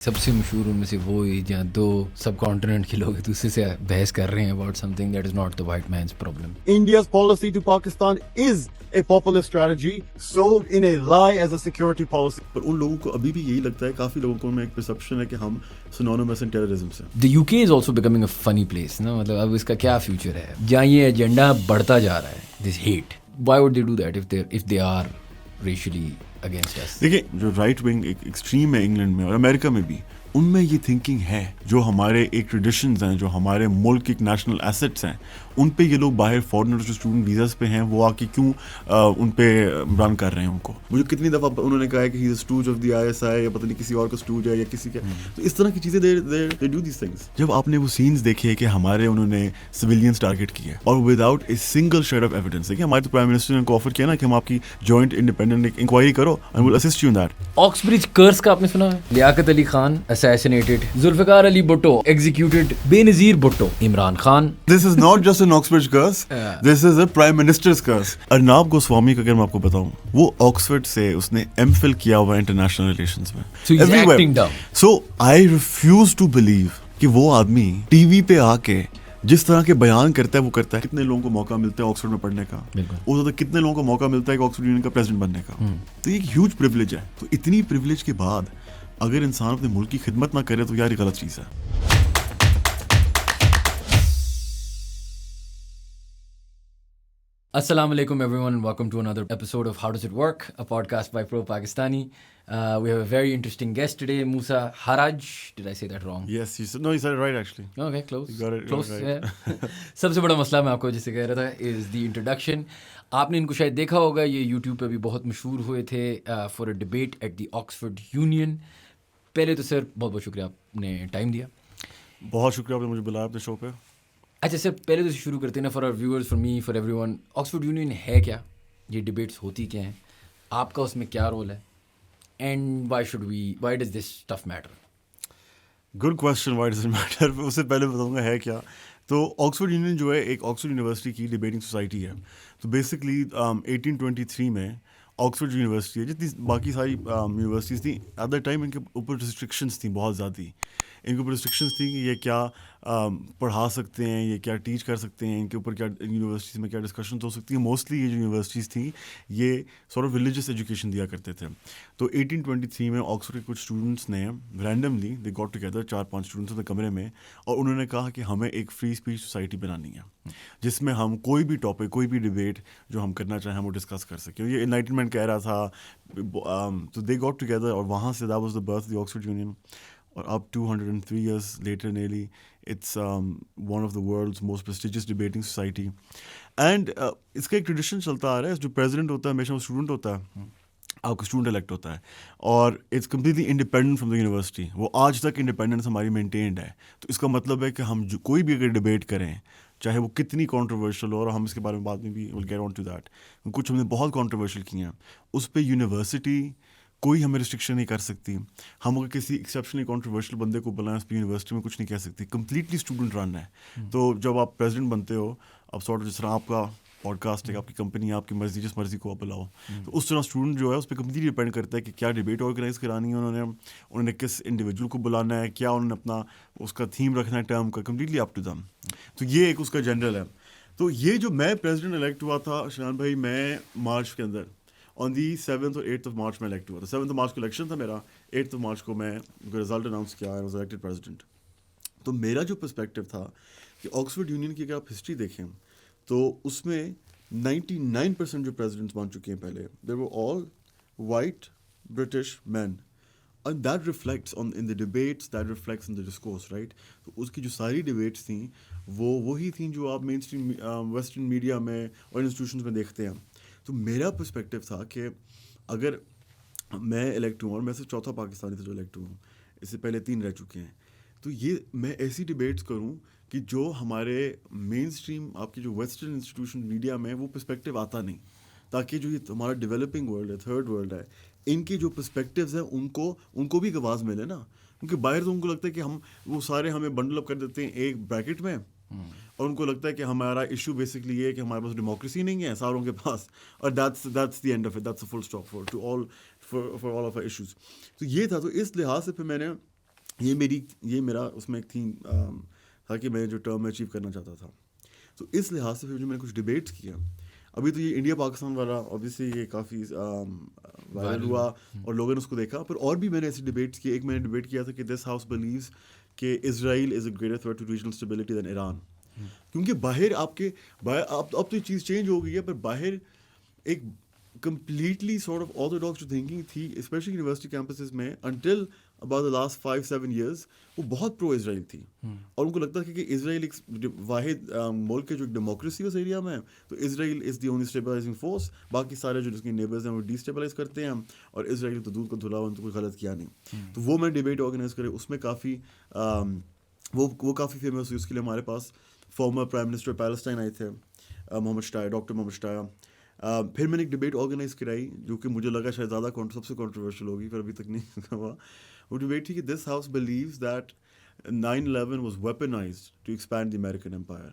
سب سے مشہور ان میں سے وہ جہاں دو سب کانٹیننٹ کے لوگ ایک دوسرے سے بحث کر رہے ہیں about something that is not the white man's problem. India's policy to Pakistan is a populist strategy sold in a lie as a security policy. پر ان لوگوں کو ابھی بھی یہی لگتا ہے, کافی لوگوں کو میں ایک پرسپشن ہے کہ ہم synonymous ہیں ٹیررزم سے. The UK is also becoming a funny place نا, مطلب اب اس کا کیا فیوچر ہے جہاں یہ ایجنڈا بڑھتا جا رہا ہے, this hate. Why would they do that if they are racially against us? دیکھیں جو رائٹ ونگ ایک ایکسٹریم ہے انگلینڈ میں اور امریکہ میں بھی, ان میں یہ تھنکنگ ہے. جو ہمارے ایک ٹریڈیشنز ہیں, جو ہمارے ملک کے ایک نیشنل ایسٹس ہیں, ان پہ یہ لوگ باہر فارنر جو اسٹوڈنٹ ویزاز پہ ہیں وہ آ کے کیوں ان پہ رن کر رہے ہیں ان کو. مجھے کتنی دفعہ انہوں نے کہا ہے کہ ہی از اسٹوج آف دی ISI یا پتہ نہیں کسی اور کا اسٹوج ہے یا کسی کا. تو اس طرح کی چیزیں دے ڈو دیز تھنگس. جب آپ نے وہ سینس دیکھے کہ ہمارے انہوں نے سویلینس ٹارگیٹ کیے اور without a single shade of evidence, دیکھیں ہمارے تو پرائم منسٹر نے کو آفر کیا نا کہ ہم آپ کی جوائنٹ انڈیپینڈنٹ انکوائری کرو and will assist you in that. Oxbridge کرس کا آپ نے سنا ہے؟ لیاقت علی خان assassinated, ذوالفقار علی بھٹو executed, بے نظیر Bhutto, Imran Khan. This is not just an Oxford curse, this is a prime minister's curse. ارناب Goswami کا اگر میں آپ کو بتاؤں, وہ آکسفورڈ سے اس نے MPhil کیا ہوا ہے انٹرنیشنل ریلیشنز میں. So he's acting dumb. So I refuse to believe کہ وہ آدمی ٹی وی پہ آ کے جس طرح کے بیان کرتا ہے وہ کرتا ہے. کتنے لوگوں کو موقع ملتا ہے آکسفورڈ میں پڑھنے کا, اور زیادہ کتنے لوگوں کو موقع ملتا ہے کہ آکسفورڈ یونین کا پریزیڈنٹ بننے کا. تو یہ ایک ہیوج پریولیج ہے. تو اتنی پریولیج کے بعد اگر انسان اپنے ملک کی خدمت نہ کرے تو یار یہ غلط چیز ہے. Assalamu alaikum everyone and welcome to another episode of How Does It Work, a podcast by Pro Pakistani. We have a very interesting guest today, Musa Haraj. Did I say that wrong? Yes, you said, no, you said it right actually. Okay, close. You got it close, right. Yeah. سب سے بڑا مسئلہ میں آپ کو جسے کہہ رہا تھا is the introduction. آپ نے ان کو شاید دیکھا ہوگا, یہ یوٹیوب پہ بھی بہت مشہور ہوئے تھے for a debate at the Oxford Union. پہلے تو سر بہت بہت شکریہ, آپ نے ٹائم دیا. بہت شکریہ آپ نے مجھے بلایا اپنے شو پہ. اچھا سر, پہلے تو شروع کرتے ہیں نا, for our viewers, for me, for everyone, Oxford Union ہے کیا, یہ ڈبیٹس ہوتی کیا ہیں, آپ کا اس میں کیا رول ہے, and why does this stuff matter? Good question, why does it matter. اس سے پہلے بتاؤں گا ہے کیا. تو آکسفورڈ یونین جو ہے ایک آکسفورڈ یونیورسٹی کی ڈبیٹنگ سوسائٹی ہے. تو بیسکلی 1823 میں آکسفورڈ یونیورسٹی ہے, جتنی باقی ساری یونیورسٹیز تھیں ایٹ دا ٹائم, ان کے اوپر ریسٹرکشنس تھیں بہت زیادہ. ان کے اوپر ریسٹرکشنس تھیں کہ یہ کیا پڑھا سکتے ہیں, یہ کیا ٹیچ کر سکتے ہیں, ان کے اوپر کیا یونیورسٹیز میں کیا ڈسکشنز ہو سکتی ہیں. موسٹلی یہ جو یونیورسٹیز تھیں یہ سارٹ آف ریلیجیس ایجوکیشن دیا کرتے تھے. تو 1823 میں آکسفورڈ کے کچھ اسٹوڈنٹس نے randomly they got together, 4-5 students اپنے کمرے میں, اور انہوں نے کہا کہ ہمیں ایک فری اسپیچ سوسائٹی بنانی ہے جس میں ہم کوئی بھی ٹاپک, کوئی بھی ڈبیٹ جو ہم کرنا چاہیں وہ ڈسکس کر سکیں. یہ انلائٹنمنٹ کہہ رہا تھا. تو دے گاٹ ٹوگیدر, اور وہاں سے that was the birth the Oxford union. اور اب 203 years later nearly, it's one of the world's most prestigious debating society. And اس کا ایک ٹریڈیشن چلتا آ رہا ہے, جو پریزیڈنٹ ہوتا ہے ہمیشہ وہ اسٹوڈنٹ ہوتا ہے, آپ کا اسٹوڈنٹ الیکٹ ہوتا ہے, اور it's completely independent from the university. وہ آج تک انڈیپینڈنس ہماری مینٹینڈ ہے. تو اس کا مطلب ہے کہ ہم کوئی بھی اگر ڈبیٹ کریں, چاہے وہ کتنی کانٹروورشل ہو, اور ہم اس کے بارے میں بعد میں بھی will get on to that, کچھ ہم نے بہت کانٹروورشل کی ہیں, اس پہ یونیورسٹی کوئی ہمیں ریسٹرکشن نہیں کر سکتی. ہم اگر کسی ایکسیپشنلی کانٹروورشل بندے کو بلائیں, اس پہ یونیورسٹی میں کچھ نہیں کہہ سکتی. کمپلیٹلی اسٹوڈنٹ رن ہے. تو جب آپ پریزیڈنٹ بنتے ہو, اب سارٹ جس طرح آپ کا پوڈ کاسٹ ہے, آپ کی کمپنی ہے, آپ کی مرضی, جس مرضی کو آپ بلاؤ, تو اس طرح اسٹوڈنٹ جو ہے اس پہ کمپلیٹلی ڈپینڈ کرتا ہے کہ کیا ڈبیٹ آرگنائز کرانی ہے انہوں نے کس انڈیویجول کو بلانا ہے, کیا انہوں نے اپنا اس کا تھیم رکھنا ہے ٹرم کا, کمپلیٹلی اپ ٹو دم. تو یہ ایک اس کا جنرل ہے. تو یہ جو میں پریزیڈنٹ الیکٹ ہوا تھا شان بھائی, میں مارچ کے اندر آن دی 7th اور 8th مارچ میں الیکٹ ہوا تھا. 7th مارچ کو الیکشن تھا میرا, 8th مارچ کو میں رزلٹ اناؤنس کیا, آئی واز الیکٹڈ پریزیڈنٹ. تو میرا جو پرسپیکٹو تھا کہ آکسفورڈ یونین کی اگر آپ ہسٹری دیکھیں تو اس میں 99% جو پریزیڈنٹس بن چکے ہیں پہلے, they were all white British men, and that reflects on in the debates, that reflects in the discourse, right. تو اس کی جو ساری ڈبیٹس تھیں وہ وہی تھیں جو آپ مین اسٹریم ویسٹرن میڈیا میں اور انسٹیٹیوشنس میں دیکھتے ہیں. تو میرا پرسپیکٹو تھا کہ اگر میں الیکٹ ہوں, اور میں سے چوتھا پاکستانی تھا جو الیکٹ ہوں, اس سے پہلے 3 رہ چکے ہیں, تو یہ میں ایسی ڈبیٹس کروں کہ جو ہمارے مین اسٹریم آپ کی جو ویسٹرن انسٹیٹیوشن میڈیا میں وہ پرسپیکٹو آتا نہیں, تاکہ جو یہ ہمارا ڈیولپنگ ورلڈ ہے, تھرڈ ورلڈ ہے, ان کے جو پرسپیکٹیوز ہیں ان کو بھی ایک آواز ملے نا. کیونکہ باہر تو ان کو لگتا ہے کہ ہم وہ سارے ہمیں بنڈل اپ کر دیتے ہیں ایک بریکٹ میں, اور ان کو لگتا ہے کہ ہمارا ایشو بیسکلی یہ ہے کہ ہمارے پاس ڈیموکریسی نہیں ہے ساروں کے پاس, اور that's the end of it, that's a full stop for all of our issues. تو یہ تھا. تو اس لحاظ سے پھر میں نے یہ میرا اس میں ایک تھیم تھا کہ میں جو ٹرم میں اچیو کرنا چاہتا تھا. تو اس لحاظ سے پھر جو میں نے کچھ ڈبیٹس کیا. ابھی تو یہ انڈیا پاکستان والا اوبیسلی یہ کافی وائرل ہوا اور لوگوں نے اس کو دیکھا, پر اور بھی میں نے ایسی ڈبیٹس کی. ایک میں نے ڈبیٹ کیا تھا کہ دس ہاؤس بلیوز کہ Israel is a greater threat to regional stability than Iran. کیونکہ باہر اب تو یہ چیز چینج ہو گئی ہے, پر باہر ایک کمپلیٹلی سارٹ آف آرتھوڈاکس جو تھنکنگ تھی اسپیشلی یونیورسٹی کیمپسز میں until about the last 5-7 years, وہ بہت پرو اسرائیل تھی. اور ان کو لگتا تھا کہ اسرائیل ایک واحد ملک کے جو ڈیموکریسی اس ایریا میں ہے, تو اسرائیل از دی اونلی اسٹیبلائزنگ فورس, باقی سارے جو اس کے نیبرز ہیں وہ ڈی اسٹیبلائز کرتے ہیں, اور اسرائیل تو دودھ کو دھلا ہوا تو کوئی غلط کیا نہیں. تو وہ میں ڈبیٹ آرگنائز کرے, اس میں کافی وہ کافی فیمس ہوئی. اس کے لیے ہمارے پاس فارمر پرائم منسٹر پیلسٹائن آئے تھے, ڈاکٹر محمد شٹایا. پھر میں نے ایک ڈبیٹ آرگنائز کرائی جو کہ مجھے لگا شاید زیادہ سب سے کنٹروورشل ہوگی, پر ابھی تک نہیں ہوا. وہ ڈبیٹ تھی کہ this house believes that 9/11 was weaponised to expand the American empire.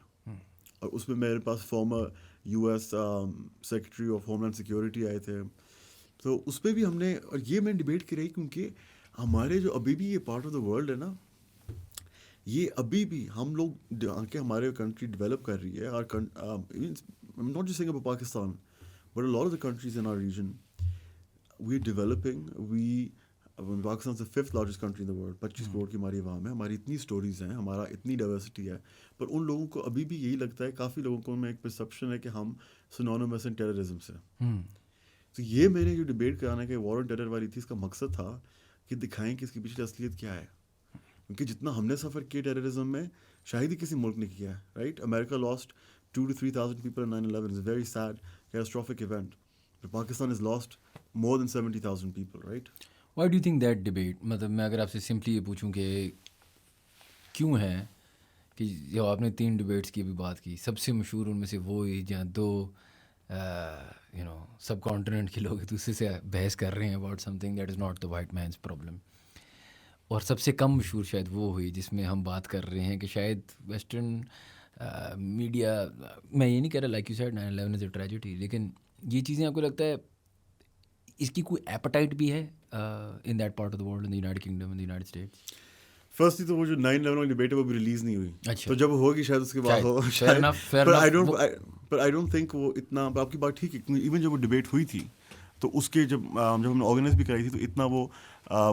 اور اس میں میرے پاس former US secretary of homeland security آئے تھے. تو اس پہ بھی ہم نے, اور یہ میں ڈبیٹ کرائی کیونکہ ہمارے جو ابھی بھی یہ پارٹ آف دا ورلڈ ہے نا, یہ ابھی بھی ہم لوگ کہ ہمارے کنٹری ڈیولپ کر رہی ہے. Not just seeing about Pakistan but a lot of the countries in our region, we are developing. Pakistan is the 5th largest country in the world. 25 crore کی ہماری عوام ہے, ہماری اتنی سٹوریز ہیں, ہمارا اتنی ڈائیورسٹی ہے, پر ان لوگوں کو ابھی بھی یہی لگتا ہے, کافی لوگوں کو میں ایک پرسیپشن ہے کہ ہم سنونیمس ہیں ٹیررزم سے. تو یہ میں نے جو ڈبیٹ کرانا کہ وار آن ٹیرر والی تھی, اس کا مقصد تھا کہ دکھائیں کہ اس کی پچھلی اصلیت کیا ہے. کیونکہ جتنا ہم نے سفر کیا ٹیررزم میں شاید ہی کسی ملک نے کیا ہے, right. America last 2,000 to 3,000 people in 9/11. It's a very sad, catastrophic event. But Pakistan has lost more than 70,000 people, right? Why do you think that debate, مطلب میں اگر آپ سے سمپلی یہ پوچھوں کہ کیوں ہے کہ جو آپ نے 3 ڈبیٹس کی بھی بات کی, سب سے مشہور ان میں سے وہ ہی جہاں 2 سب کانٹیننٹ کے لوگ ایک دوسرے سے بحث کر رہے ہیں about some thing that is not the white means problem, اور سب سے کم مشہور شاید وہ ہوئی جس میں ہم بات کر رہے ہیں کہ شاید ویسٹرن میڈیا, میں یہ نہیں کہہ رہا like you said 9/11 is a tragedy, لیکن یہ چیزیں آپ کو لگتا ہے اس کی کوئی ایپیٹائٹ بھی ہے in that part of the world, in the United kingdom, in the United States? Firstly تو وہ جو 9/11 والی ڈبیٹ ہے وہ بھی ریلیز نہیں ہوئی. اچھا, تو جب ہوگی شاید اس کے بعد ہو, پر آئی ڈونٹ تھنک وہ اتنا, آپ کی بات ٹھیک ہے. ایون جب وہ ڈبیٹ ہوئی تھی تو اس کے جب ہم نے آرگنائز بھی کرائی تھی تو اتنا وہ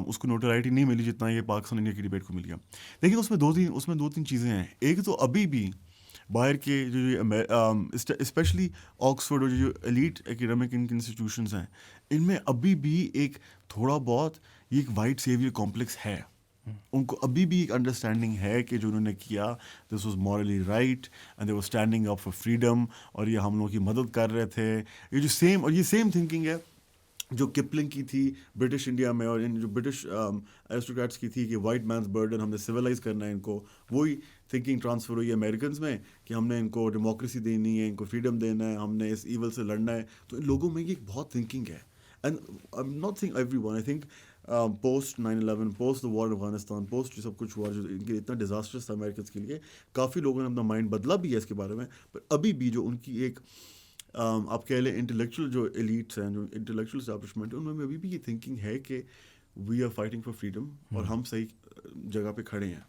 اس کو نوٹورائٹی نہیں ملی جتنا یہ پاکستان انڈیا کی ڈبیٹ کو مل گیا. لیکن اس میں 2-3 چیزیں ہیں. ایک تو ابھی بھی باہر کے جو اسپیشلی آکسفورڈ اور جو ایلیٹ ایکیڈمک انسٹیٹیوشنز ہیں, ان میں ابھی بھی ایک تھوڑا بہت یہ ایک وائٹ سیویئر کمپلیکس ہے. ان کو ابھی بھی ایک انڈرسٹینڈنگ ہے کہ جو انہوں نے کیا this was morally right and they were standing up for freedom, اور یہ ہم لوگوں کی مدد کر رہے تھے. یہ سیم تھنکنگ ہے جو کپلنگ کی تھی برٹش انڈیا میں, اور جو برٹش ایرسٹوکریٹس کی تھی کہ وائٹ مینس برڈن, ہم نے سویلائز کرنا ہے ان کو. وہی تھنکنگ ٹرانسفر ہوئی ہے امیریکنز میں کہ ہم نے ان کو ڈیموکریسی دینی ہے, ان کو فریڈم دینا ہے, ہم نے اس ایول سے لڑنا ہے. تو ان لوگوں میں یہ ایک بہت تھنکنگ ہے. And I am not think everyone, I think post 9/11, post the war Afghanistan, post جو سب کچھ ہوا جو ان کے اتنا ڈیزاسٹرس تھا امیریکنس کے لیے, کافی لوگوں نے اپنا مائنڈ بدلا بھی ہے اس کے بارے میں. پر ابھی بھی جو ان کی ایک آپ کہہ لیں انٹلیکچوئل جو ایلیٹس ہیں, جو انٹلیکچوئل اسٹیبلشمنٹ ہے, ان میں ابھی بھی یہ تھنکنگ ہے کہ we are fighting for freedom اور ہم صحیح جگہ پہ کھڑے ہیں.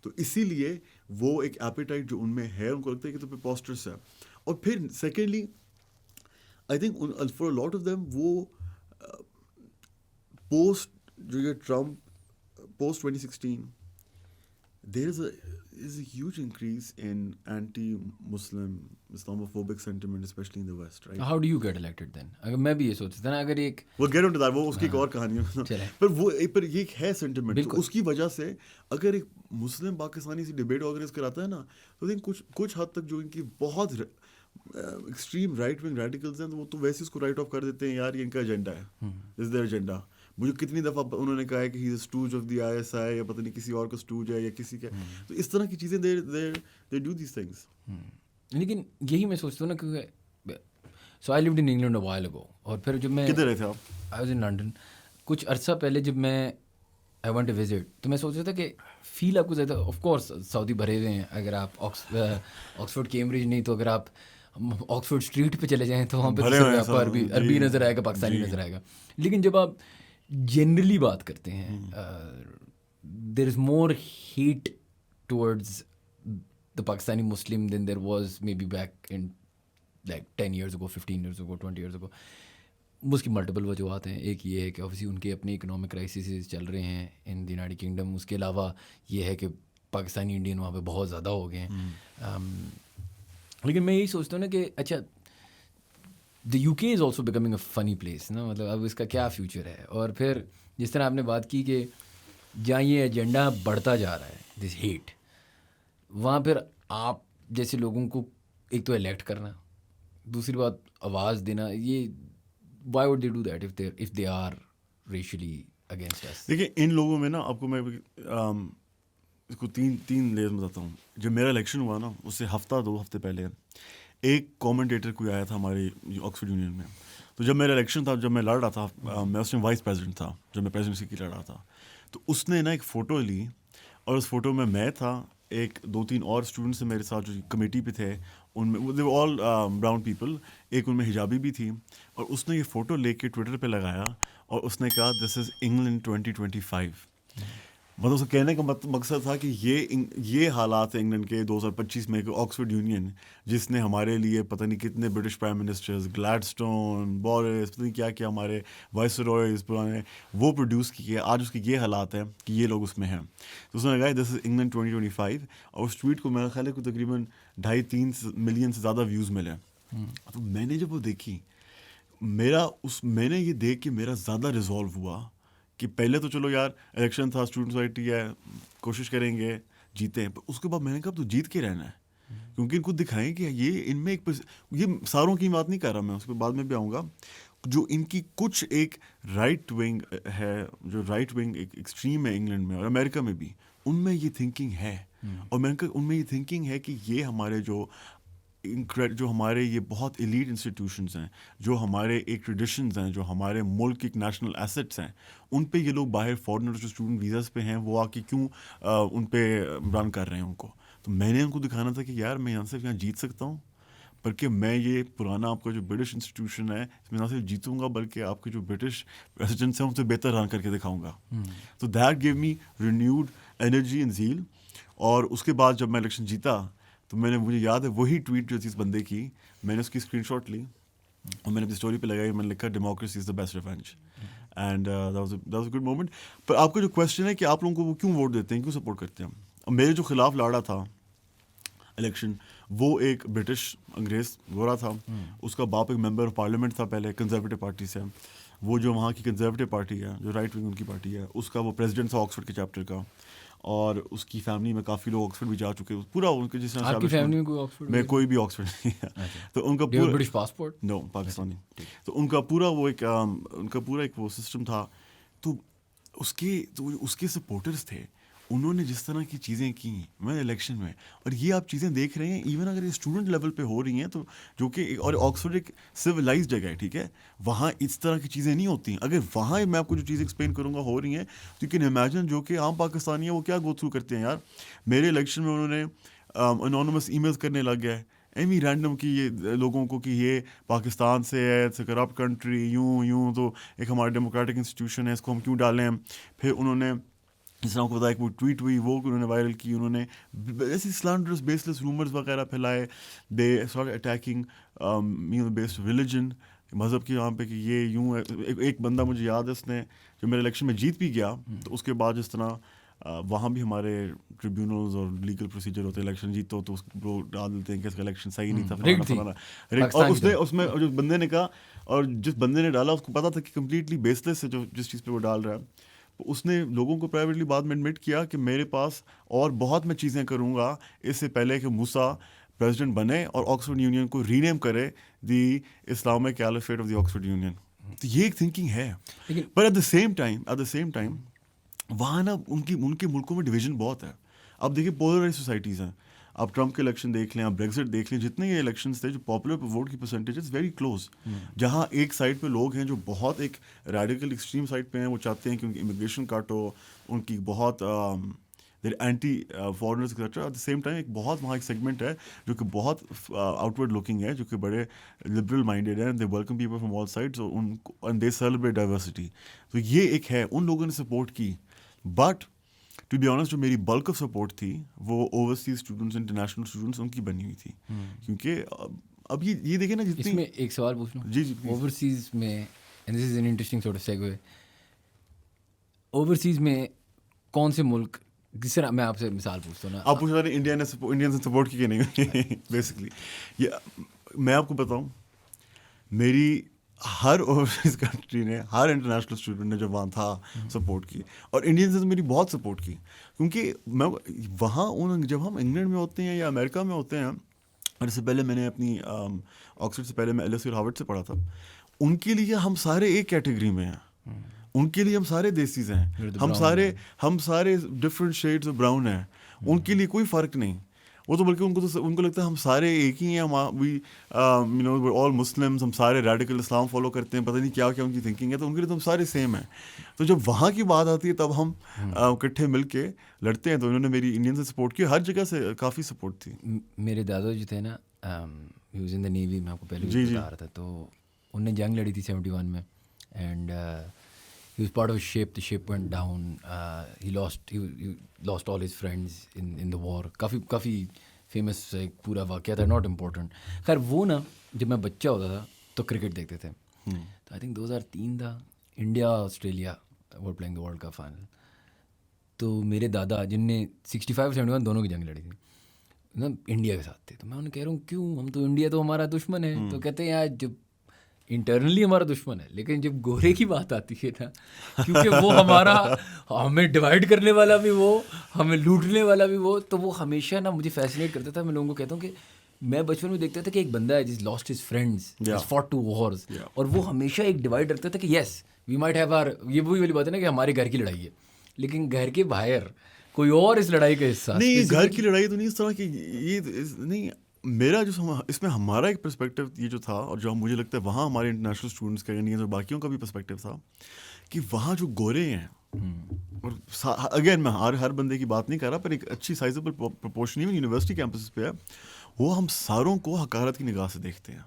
تو اسی لیے وہ ایک ایپیٹائٹ جو ان میں ہے, ان کو لگتا ہے کہ تو پریپوسٹرس ہے. اور پھر secondly I think for lot of them وہ پوسٹ جو یہ Trump post 2016 there is a huge increase in anti-Muslim Islamophobic sentiment, especially in the West, right? How do you get elected then? اگر میں بھی یہ سوچتا تھا نا, اگر ایک we'll get into that, وہ اس کی ایک اور کہانی ہے, پر یہ ایک ہے سینٹیمنٹ. اس کی وجہ سے اگر ایک مسلم پاکستانی سی ڈبیٹ آرگنائز کراتا ہے نا, تو کچھ حد تک جو ان کی بہت ایکسٹریم رائٹ ونگ ریڈیکلز ہیں, تو وہ تو ویسے اس کو رائٹ آف کر دیتے ہیں, یار یہ ان کا ایجنڈا ہے, از دیئر ایجنڈا. مجھے کتنی دفعہ انہوں نے کہا ہے کہ ہی از اے اسٹوج آف دی ISI, یا پتہ نہیں کسی اور کا اسٹوج ہے یا کسی کا. تو اس طرح کی چیزیں دے ڈو دیز تھنگس. لیکن یہی میں سوچتا ہوں نا, کیونکہ so I lived in England a while ago, اور پھر جب میں کدھر رہے تھے آپ؟ آئی واز ان لنڈن کچھ عرصہ پہلے, جب میں آئی وانٹ ٹو وزٹ, تو میں سوچ رہا تھا کہ فیل آپ کو زیادہ, آف کورس سعودی بھرے ہوئے ہیں, اگر آپ آکسفورڈ کیمبرج نہیں تو اگر آپ آکسفورڈ اسٹریٹ پہ چلے جائیں تو وہاں پہ آپ کو عربی نظر آئے گا, پاکستانی نظر آئے گا. لیکن جب آپ جنرلی بات کرتے ہیں there is more hate towards the Pakistani Muslim than there was maybe back in like 10 years ago, 15 years ago, 20 years ago. اس کی ملٹیپل وجوہات ہیں. ایک یہ ہے کہ آبویسلی ان کے اپنے اکنامک کرائسسز چل رہے ہیں ان دی یونائٹڈ کنگڈم. اس کے علاوہ یہ ہے کہ پاکستانی انڈین وہاں پہ بہت زیادہ ہو گئے ہیں. لیکن میں یہی سوچتا ہوں نا کہ اچھا دی یو کے از آلسو بیکمنگ اے فنی پلیس نا, مطلب اب اس کا کیا فیوچر ہے. اور پھر جس طرح آپ نے بات کی کہ جہاں یہ ایجنڈا بڑھتا جا رہا ہے دس ہیٹ, وہاں پھر آپ جیسے لوگوں کو ایک تو الیکٹ کرنا, دوسری بات آواز دینا, یہ why would they do that if they are racially against us? دیکھیں ان لوگوں میں نا آپ کو میں اس کو تین لیئر بتاتا ہوں. جب میرا الیکشن ہوا نا اس سے ہفتہ 2 ہفتے پہلے ایک کامنٹیٹر کوئی آیا تھا ہمارے آکسفورڈ یونین میں. تو جب میرا الیکشن تھا, جب میں لڑ رہا تھا, میں اس میں وائس پریزیڈنٹ تھا جب میں پریزیڈنسی کی لڑ رہا تھا, تو اس نے نا ایک فوٹو لی اور اس فوٹو میں تھا, ایک 2-3 اور اسٹوڈنٹس میرے ساتھ جو کمیٹی پہ تھے, ان میں دے آل براؤن پیپل, ایک ان میں حجابی بھی تھی, اور اس نے یہ فوٹو لے کے ٹویٹر پہ لگایا اور اس نے کہا دس از انگلینڈ 2025. مطلب اس کو کہنے کا مقصد تھا کہ یہ حالات ہیں انگلینڈ کے 2025 میں کہ آکسفورڈ یونین جس نے ہمارے لیے پتہ نہیں کتنے برٹش پرائم منسٹرز, گلیڈسٹون, بورس, پتہ نہیں کیا کیا ہمارے وائس رائز پرانے وہ پروڈیوس کیے, آج اس کے یہ حالات ہیں کہ یہ لوگ اس میں ہیں. تو اس نے لگایا دس از انگلینڈ 2025, اور اس ٹویٹ کو میرا خیال ہے کہ تقریباً 2.5-3 ملین سے زیادہ ویوز ملے. تو میں نے جب وہ دیکھی, میں نے یہ دیکھ کے میرا زیادہ ریزالو ہوا کہ پہلے تو چلو یار الیکشن تھا, اسٹوڈنٹ سوسائٹی ہے, کوشش کریں گے جیتے ہیں, اس کے بعد میں نے کہا تو جیت کے رہنا ہے, کیونکہ ان کو دکھائیں کہ یہ ان میں ایک, یہ ساروں کی بات نہیں کر رہا میں, اس کے بعد میں بھی آؤں گا, جو ان کی کچھ ایک رائٹ ونگ ہے, جو رائٹ ونگ ایک ایکسٹریم ہے انگلینڈ میں اور امریکہ میں بھی, ان میں یہ تھنکنگ ہے. اور میں نے کہا ان میں یہ تھنکنگ ہے کہ یہ ہمارے جو ہمارے یہ بہت ایلیٹ انسٹیٹیوشنز ہیں, جو ہمارے ایک ٹریڈیشنز ہیں, جو ہمارے ملک کے نیشنل ایسٹس ہیں, ان پہ یہ لوگ باہر فارنر جو اسٹوڈنٹ ویزاز پہ ہیں وہ آ کے کیوں ان پہ رن کر رہے ہیں ان کو. تو میں نے ان کو دکھانا تھا کہ یار میں یہاں سے جیت سکتا ہوں, بلکہ میں یہ پرانا آپ کا جو برٹش انسٹیٹیوشن ہے اس میں نہ صرف جیتوں گا بلکہ آپ کے جو برٹش ریسیڈنٹس ہیں ان سے بہتر رن کر کے دکھاؤں گا. تو that gave me renewed energy and zeal. اور اس کے بعد جب میں الیکشن جیتا تو مجھے یاد ہے وہی ٹویٹ جو تھی اس بندے کی, میں نے اس کی اسکرین شاٹ لی اور میں نے اپنی اسٹوری پہ لگائی, میں نے لکھا democracy is the best revenge, and that was a good moment. پر آپ کا جو کویشچن ہے کہ آپ لوگوں کو وہ کیوں ووٹ دیتے ہیں, کیوں سپورٹ کرتے ہیں, میرے جو خلاف لڑا تھا الیکشن وہ ایک برٹش انگریز گورا تھا, اس کا باپ ایک ممبر آف پارلیمنٹ تھا پہلے کنزرویٹو پارٹی سے, وہ جو وہاں کی کنزرویٹو پارٹی ہے جو رائٹ ونگ ان کی پارٹی ہے, اس کا وہ پریزیڈنٹ تھا آکسفورڈ کے چیپٹر کا, اور اس کی فیملی میں کافی لوگ آکسفورڈ بھی جا چکے, پورا ان کے جس طرح آپ کی فیملی میں کوئی آکسفورڈ میں کوئی بھی آکسفورڈ نہیں ہے, تو ان کا پورا برٹش پاسپورٹ نو پاکستانی, تو ان کا پورا ایک وہ سسٹم تھا. تو اس کے سپورٹرز تھے, انہوں نے جس طرح کی چیزیں کی میں الیکشن میں, اور یہ آپ چیزیں دیکھ رہے ہیں ایون اگر یہ اسٹوڈنٹ لیول پہ ہو رہی ہیں تو جو کہ, اور آکسفورڈ ایک سویلائز جگہ ہے, ٹھیک ہے, وہاں اس طرح کی چیزیں نہیں ہوتی ہیں. اگر وہاں میں آپ کو جو چیزیں ایکسپلین کروں گا ہو رہی ہیں تو یو کین امیجن جو کہ عام پاکستانی ہیں وہ کیا گو تھرو کرتے ہیں یار. میرے الیکشن میں انہوں نے انونیمس ای میلز کرنے لگ گئے ایمی رینڈم کی یہ لوگوں کو کہ یہ پاکستان سے ہے, اٹس اے کرپٹ کنٹری, یوں تو ایک ہمارا ڈیموکریٹک انسٹیٹیوشن ہے, اس کو ہم کیوں ڈالیں. پھر انہوں نے جس طرح کو بتایا کہ وہ ٹویٹ ہوئی وہ انہوں نے وائرل کی, انہوں نے ایسی سلانڈرس بیس لیس رومرز وغیرہ پھیلائے, they start attacking based religion, مذہب کے یہاں پہ کہ یہ یوں ہے. ایک بندہ مجھے یاد ہے, اس نے جو میرے الیکشن میں جیت بھی گیا, تو اس کے بعد جس طرح وہاں بھی ہمارے ٹریبیونلز اور لیگل پروسیجر ہوتے ہیں, الیکشن جیتو تو اس کو ڈال دیتے ہیں کہ اس کا الیکشن صحیح نہیں تھا, اور اس میں جو بندے نے کہا, اور جس بندے نے ڈالا اس کو پتا تھا کہ کمپلیٹلی بیس لیس ہے جو جس چیز پہ وہ ڈال رہا ہے. اس نے لوگوں کو پرائیویٹلی بعد میں ایڈمٹ کیا کہ میرے پاس اور بہت میں چیزیں کروں گا اس سے پہلے کہ موسیٰ پریزیڈنٹ بنے اور آکسفورڈ یونین کو ری نیم کرے the Islamic caliphate of the Oxford union. تو یہ ایک تھنکنگ ہے, پر ایٹ دا سیم ٹائم وہاں نا ان کے ملکوں میں ڈویژن بہت ہے. اب دیکھیے پولرائز سوسائٹیز ہیں, آپ ٹرمپ کے الیکشن دیکھ لیں, آپ بریگزٹ دیکھ لیں, جتنے یہ الیکشنز تھے جو پاپولر ووٹ کی پرسنٹیج از ویری کلوز, جہاں ایک سائڈ پہ لوگ ہیں جو بہت ایک ریڈیکل ایکسٹریم سائڈ پہ ہیں, وہ چاہتے ہیں کہ ان کی امیگریشن کاٹو, ان کی بہت anti foreigners etcetera. At the same time ایک بہت وہاں ایک سیگمنٹ ہے جو کہ بہت آؤٹ ورڈ لکنگ ہے, جو کہ بڑے لبرل مائنڈیڈ ہیں, they welcome people from all sides, and they celebrate diversity. تو یہ ایک ہے, ان لوگوں نے سپورٹ کی. بٹ ٹو بی آنیسٹ جو میری بلک آف سپورٹ تھی وہ اوورسیز اسٹوڈنٹس انٹرنیشنل اسٹوڈنٹس ان کی بنی ہوئی تھی, کیونکہ اب یہ دیکھیں نا اس جتنی. میں ایک سوال پوچھ لوں. جی اوورسیز میں, and this is an interesting sort of سیگوے, overseas میں کون سے ملک, جس طرح میں آپ سے مثال پوچھتا ہوں نا, آپ پوچھ رہے ہیں انڈین نے سپورٹ کی کہ نہیں. بیسکلی یہ میں آپ کو بتاؤں, میری ہر اوورسیز کنٹری نے, ہر انٹرنیشنل اسٹوڈنٹ نے جو وہاں تھا سپورٹ کی, اور انڈینس نے میری بہت سپورٹ کی, کیونکہ میں وہاں جب ہم انگلینڈ میں ہوتے ہیں یا امریکہ میں ہوتے ہیں, اور اس سے پہلے میں نے اپنی آکسفورڈ سے پہلے میں ایل ایس یو اور ہارورڈ سے پڑھا تھا, ان کے لیے ہم سارے ایک کیٹیگری میں ہیں, ان کے لیے ہم سارے دیسیز ہیں, ہم سارے ڈفرینٹ شیڈز آف براؤن ہیں, ان کے لیے کوئی فرق نہیں. وہ تو بلکہ ان کو لگتا ہے ہم سارے ایک ہی ہیں, آل مسلمس, ہم سارے ریڈیکل اسلام فالو کرتے ہیں, پتہ نہیں کیا کیا ان کی تھنکنگ ہے, تو ان کے لیے تو ہم سارے سیم ہیں. تو جب وہاں کی بات آتی ہے تب ہم اکٹھے مل کے لڑتے ہیں, تو انہوں نے میری انڈین سے سپورٹ کی, ہر جگہ سے کافی سپورٹ تھی. میرے دادا جو تھے نا, he was in the navy, میں آپ کو پہلے بھی بتا رہا تھا, تو انہوں نے جنگ لڑی تھی 71 میں, and he was part of a ship, the ship went down, he lost all his friends in the war. Coffee famous ایک پورا واقعہ تھا, ناٹ امپورٹنٹ. خیر وہ نا جب میں بچہ ہوتا تھا تو کرکٹ دیکھتے تھے, تو آئی تھنک 2003 تھا, India Australia were playing the world cup final. تو میرے دادا جن نے 65-71 دونوں کی جنگ لڑی تھی نا, انڈیا کے ساتھ تھے, تو میں انہیں کہہ رہا ہوں کیوں, ہم تو انڈیا تو ہمارا دشمن ہے. تو کہتے ہیں یار جب انٹرنلی ہمارا دشمن ہے, لیکن جب گورے کی بات آتی ہے نا, کیونکہ وہ ہمارا, ہمیں ڈیوائڈ کرنے والا بھی وہ, ہمیں لوٹنے والا بھی وہ, تو وہ ہمیشہ نا مجھے فیسنیٹ کرتا تھا. میں لوگوں کو کہتا ہوں کہ میں بچپن میں دیکھتا تھا کہ ایک بندہ ہے جس lost his friends, fought two wars, اور وہ ہمیشہ ایک ڈیوائڈ رکھتا تھا کہ yes we might have are, یہ وہی والی بات ہے نا کہ ہمارے گھر کی لڑائی ہے, لیکن گھر کے باہر کوئی اور اس لڑائی کا حصہ نہیں. گھر کی لڑائی تو نہیں اس طرح کی, یہ نہیں. میرا جو اس میں ہمارا ایک پرسپیکٹو یہ جو تھا, اور جو مجھے لگتا ہے وہاں ہمارے انٹرنیشنل اسٹوڈنٹس کا یعنی جو باقیوں کا بھی پرسپیکٹو تھا, کہ وہاں جو گورے ہیں, اور اگین میں ہر بندے کی بات نہیں کر رہا, پر ایک اچھی sizeable proportion even university campuses پہ ہے, وہ ہم ساروں کو حقارت کی نگاہ سے دیکھتے ہیں.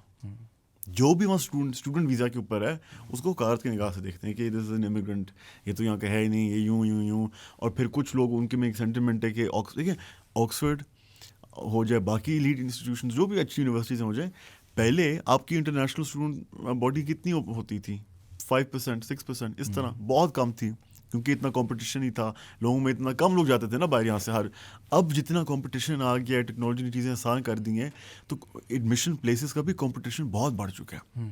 جو بھی وہاں اسٹوڈنٹ ویزا کے اوپر ہے اس کو حقارت کی نگاہ سے دیکھتے ہیں کہ دس از این امیگرنٹ, یہ تو یہاں کا ہے ہی نہیں, یہ یوں. اور پھر کچھ لوگ ان کے میں ایک سینٹیمنٹ ہے کہ دیکھیں آکسفورڈ ہو جائے, باقی لیڈ انسٹیٹیوشنز جو بھی اچھی یونیورسٹیز ہو جائیں, پہلے آپ کی انٹرنیشنل اسٹوڈنٹ باڈی کتنی ہوتی تھی, 5%, 6%, اس طرح بہت کم تھی, کیونکہ اتنا کمپٹیشن ہی تھا, لوگوں میں اتنا کم لوگ جاتے تھے نا باہر یہاں سے. اب جتنا کمپٹیشن آ گیا ہے, ٹیکنالوجی نے چیزیں آسان کر دی ہیں, تو ایڈمیشن پلیسز کا بھی کمپٹیشن بہت بڑھ چکا ہے.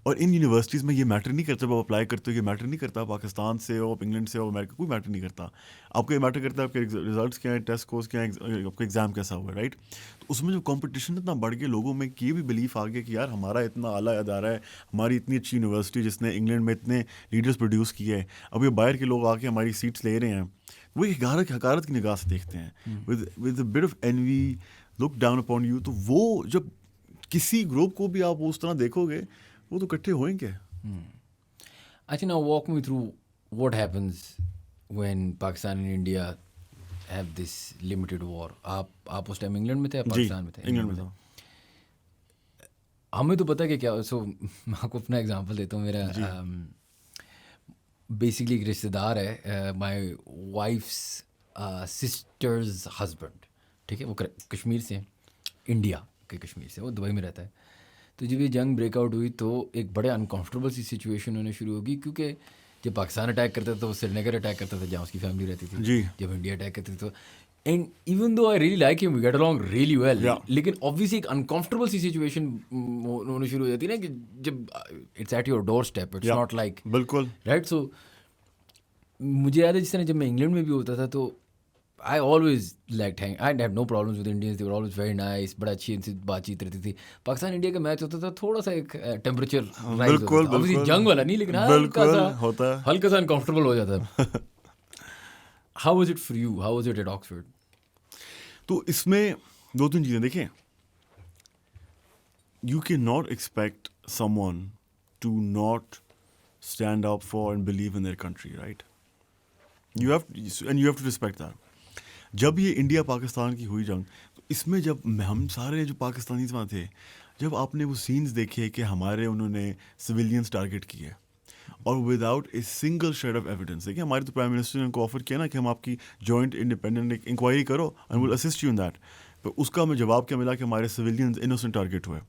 اور ان یونیورسٹیز میں یہ میٹر نہیں کرتا, جب آپ اپلائی کرتے ہو یہ میٹر نہیں کرتا پاکستان سے ہو, انگلینڈ سے ہو, امریکہ, کوئی میٹر نہیں کرتا. آپ کو یہ میٹر کرتا ہے آپ کے ریزلٹس کیا ہیں, ٹیسٹ اسکورس کیا ہیں, آپ کا ایگزام کیسا ہوا ہے, رائٹ. تو اس میں جو کمپٹیشن اتنا بڑھ گیا, لوگوں میں یہ بھی بلیف آ گیا کہ یار ہمارا اتنا اعلیٰ ادارہ ہے, ہماری اتنی اچھی یونیورسٹی جس نے انگلینڈ میں اتنے لیڈرس پروڈیوس کیے ہیں, اب یہ باہر کے لوگ آ کے ہماری سیٹس لے رہے ہیں, وہ حقارت کی نگاہ سے دیکھتے ہیں, with a bit of envy, look down upon you. تو وہ جب کسی گروپ کو بھی آپ اس طرح دیکھو گے, وہ تو اکٹھے ہوئیں گے. اچھا, now walk me through what happens when Pakistan and India have this limited war. آپ اس ٹائم انگلینڈ میں تھے, پاکستان میں تھے؟ انگلینڈ میں تھا. ہمیں تو پتہ کہ کیا, سو میں آپ کو اپنا ایگزامپل دیتا ہوں. میرا بیسکلی ایک رشتے دار ہے, مائی وائفس سسٹرز ہسبینڈ, ٹھیک ہے, وہ کشمیر سے, انڈیا کے کشمیر سے, وہ دبئی میں رہتا ہے. تو جب یہ جنگ بریک آؤٹ ہوئی تو ایک بڑے انکمفرٹیبل سی سچویشن ہونے شروع ہوگی, کیونکہ جب پاکستان اٹیک کرتا تھا تو وہ سری نگر اٹیک کرتا تھا جہاں اس کی فیملی رہتی تھی. جی. جب انڈیا اٹیک کرتی تھی تو, and even though I really like them, we get along really well, لیکن obviously ایک انکمفرٹیبل سی سچویشن ہونے شروع ہو جاتی ہے نا, کہ جب it's at your doorstep, it's not like, بالکل رائٹ. سو مجھے یاد ہے جس طرح جب میں انگلینڈ میں بھی ہوتا تھا تو I always liked hang. I had no problems with Indians. They were always very nice. بڑا اچھی ان سے بات چیت رہتی تھی. پاکستان انڈیا کا میچ ہوتا تھا, تھوڑا سا ایک ٹیمپریچر رائز ہوتا تھا, جنگ والا نہیں, لیکن ہلکا سا انکمفرٹیبل ہو جاتا ہے. How was it for you? How was it at Oxford? تو اس میں دو تین چیزیں دیکھیں. You cannot expect someone to not stand up for and believe in their country, right? You have to respect that. جب یہ انڈیا پاکستان کی ہوئی جنگ, تو اس میں جب ہم سارے جو پاکستانیز وہاں تھے, جب آپ نے وہ سینز دیکھے کہ ہمارے انہوں نے سویلینز ٹارگٹ کیے, اور without a single shade of evidence. دیکھیں ہمارے تو پرائم منسٹر نے ان کو آفر کیا نا کہ ہم آپ کی جوائنٹ انڈیپینڈنٹ انکوائری کرو and will assist you in that. تو اس کا ہمیں جواب کیا ملا کہ ہمارے سویلینز انوسنٹ ٹارگیٹ ہوئے.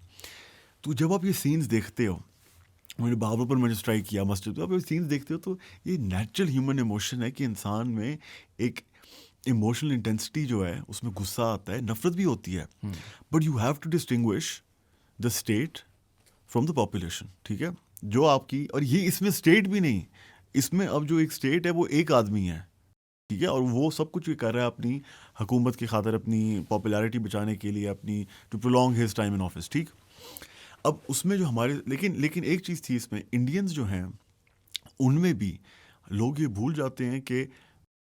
تو جب آپ یہ سینس دیکھتے ہو, میرے بابر پر میں نے اسٹرائک کیا مسجد, تو آپ یہ سینس دیکھتے ہو تو یہ نیچرل ہیومن ایموشن ہے کہ انسان میں ایک ایموشنل انٹینسٹی جو ہے اس میں غصہ آتا ہے, نفرت بھی ہوتی ہے, but you have to distinguish the state from the population. ٹھیک ہے, جو آپ کی, اور یہ اس میں اسٹیٹ بھی نہیں, اس میں اب جو ایک اسٹیٹ ہے وہ ایک آدمی ہے. ٹھیک ہے, اور وہ سب کچھ کر رہا ہے اپنی حکومت کی خاطر, اپنی پاپولیرٹی بچانے کے لیے, اپنی to prolong his time in office. ٹھیک, اب اس میں جو ہمارے لیکن ایک چیز تھی اس میں, انڈینز جو ہیں ان میں بھی لوگ یہ بھول جاتے ہیں کہ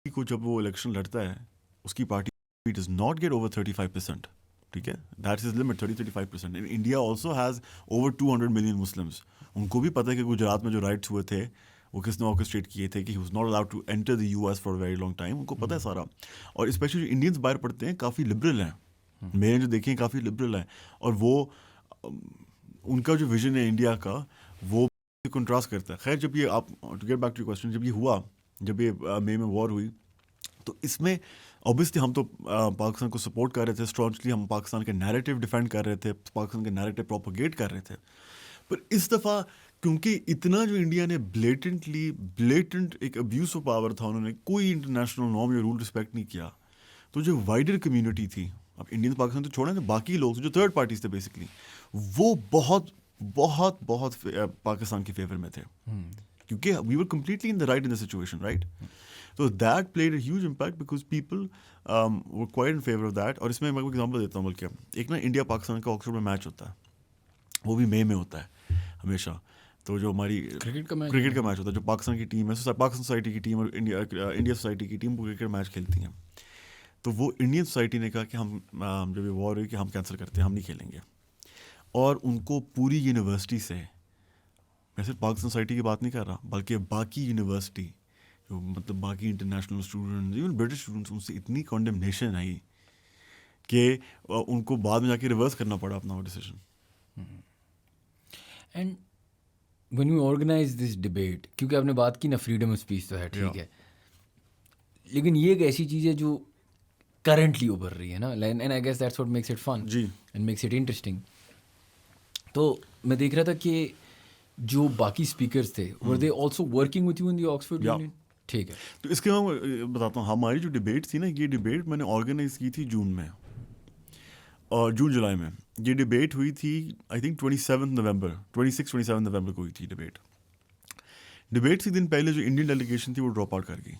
کو جب وہ الیکشن لڑتا ہے اس کی party does not get over 35%. ٹھیک ہے, that is limit 30-35%. India also has over 200 million Muslims. ان کو بھی پتہ ہے کہ گجرات میں جو رائٹس ہوئے تھے وہ کس نے آرکسٹریٹ کیے تھے, کہ he was not allowed to enter the U S for very long time. ان کو پتہ ہے سارا. اور اسپیشلی جو انڈینس باہر پڑھتے ہیں کافی لبرل ہیں, میں نے جو دیکھے ہیں کافی لبرل ہیں, اور وہ ان کا جو ویژن ہے انڈیا کا وہ کنٹراسٹ کرتا ہے. خیر, جب یہ آپ to get back to question, جب یہ ہوا, جب یہ مئی میں وار ہوئی, تو اس میں اوبیسلی ہم تو پاکستان کو سپورٹ کر رہے تھے اسٹرانگلی, ہم پاکستان کے نیریٹو ڈیفینڈ کر رہے تھے, پاکستان کے نیریٹو پروپوگیٹ کر رہے تھے. پر اس دفعہ کیونکہ اتنا جو انڈیا نے بلیٹنٹ ایک ابیوز آف پاور تھا, انہوں نے کوئی انٹرنیشنل نارم یا رول رسپیکٹ نہیں کیا, تو جو وائڈر کمیونٹی تھی, اب انڈین پاکستان تو چھوڑا نا, باقی لوگ جو تھرڈ پارٹیز تھے بیسکلی, وہ بہت بہت بہت پاکستان کے فیور میں تھے, کیونکہ we were completely in the right in the situation, right. So that played a huge impact because people were quite in favor of that. اور اس میں کو ایگزامپل دیتا ہوں, بلکہ ایک نا انڈیا پاکستان کا آکسفورڈ میں میچ ہوتا ہے, وہ بھی مئی میں ہوتا ہے ہمیشہ. تو جو ہماری کرکٹ کا میچ ہوتا ہے, جو پاکستان کی ٹیم ہے, پاکستان سوسائٹی کی ٹیم اور انڈیا سوسائٹی کی ٹیم وہ کرکٹ میچ کھیلتی ہیں. تو وہ انڈین سوسائٹی نے کہا کہ ہم جب یہ وار ہوئی کہ ہم کینسل کرتے ہیں, ہم نہیں کھیلیں گے. اور ان کو پوری یونیورسٹی سے, میں صرف پاکستان سوسائٹی کی بات نہیں کر رہا, بلکہ باقی یونیورسٹی, مطلب باقی international students, even British students, ان سے اتنی کانڈمنیشن آئی کہ ان کو بعد میں جا کے ریورس کرنا پڑا اپنا وہ decision. And when you organize this debate, کیونکہ آپ نے بات کی نا فریڈم آف اسپیچ تو ہے, ٹھیک ہے, لیکن یہ ایک ایسی چیز ہے جو کرنٹلی ابھر رہی ہے نا, and I guess that's what makes it fun and makes it interesting. تو میں دیکھ رہا تھا کہ جو باقی اسپیکرس تھے, were they also working with you in the Oxford Union? ٹھیک ہے, تو اس کے میں بتاتا ہوں, ہماری جو ڈبیٹ تھی نا, یہ ڈبیٹ میں نے آرگنائز کی تھی جون میں, اور جولائی میں. یہ ڈبیٹ ہوئی تھی آئی تھنک 26 نومبر کو ہوئی تھی ڈبیٹ. ڈبیٹ سے دن پہلے جو انڈین ڈیلیگیشن تھی وہ ڈراپ آؤٹ کر گئی,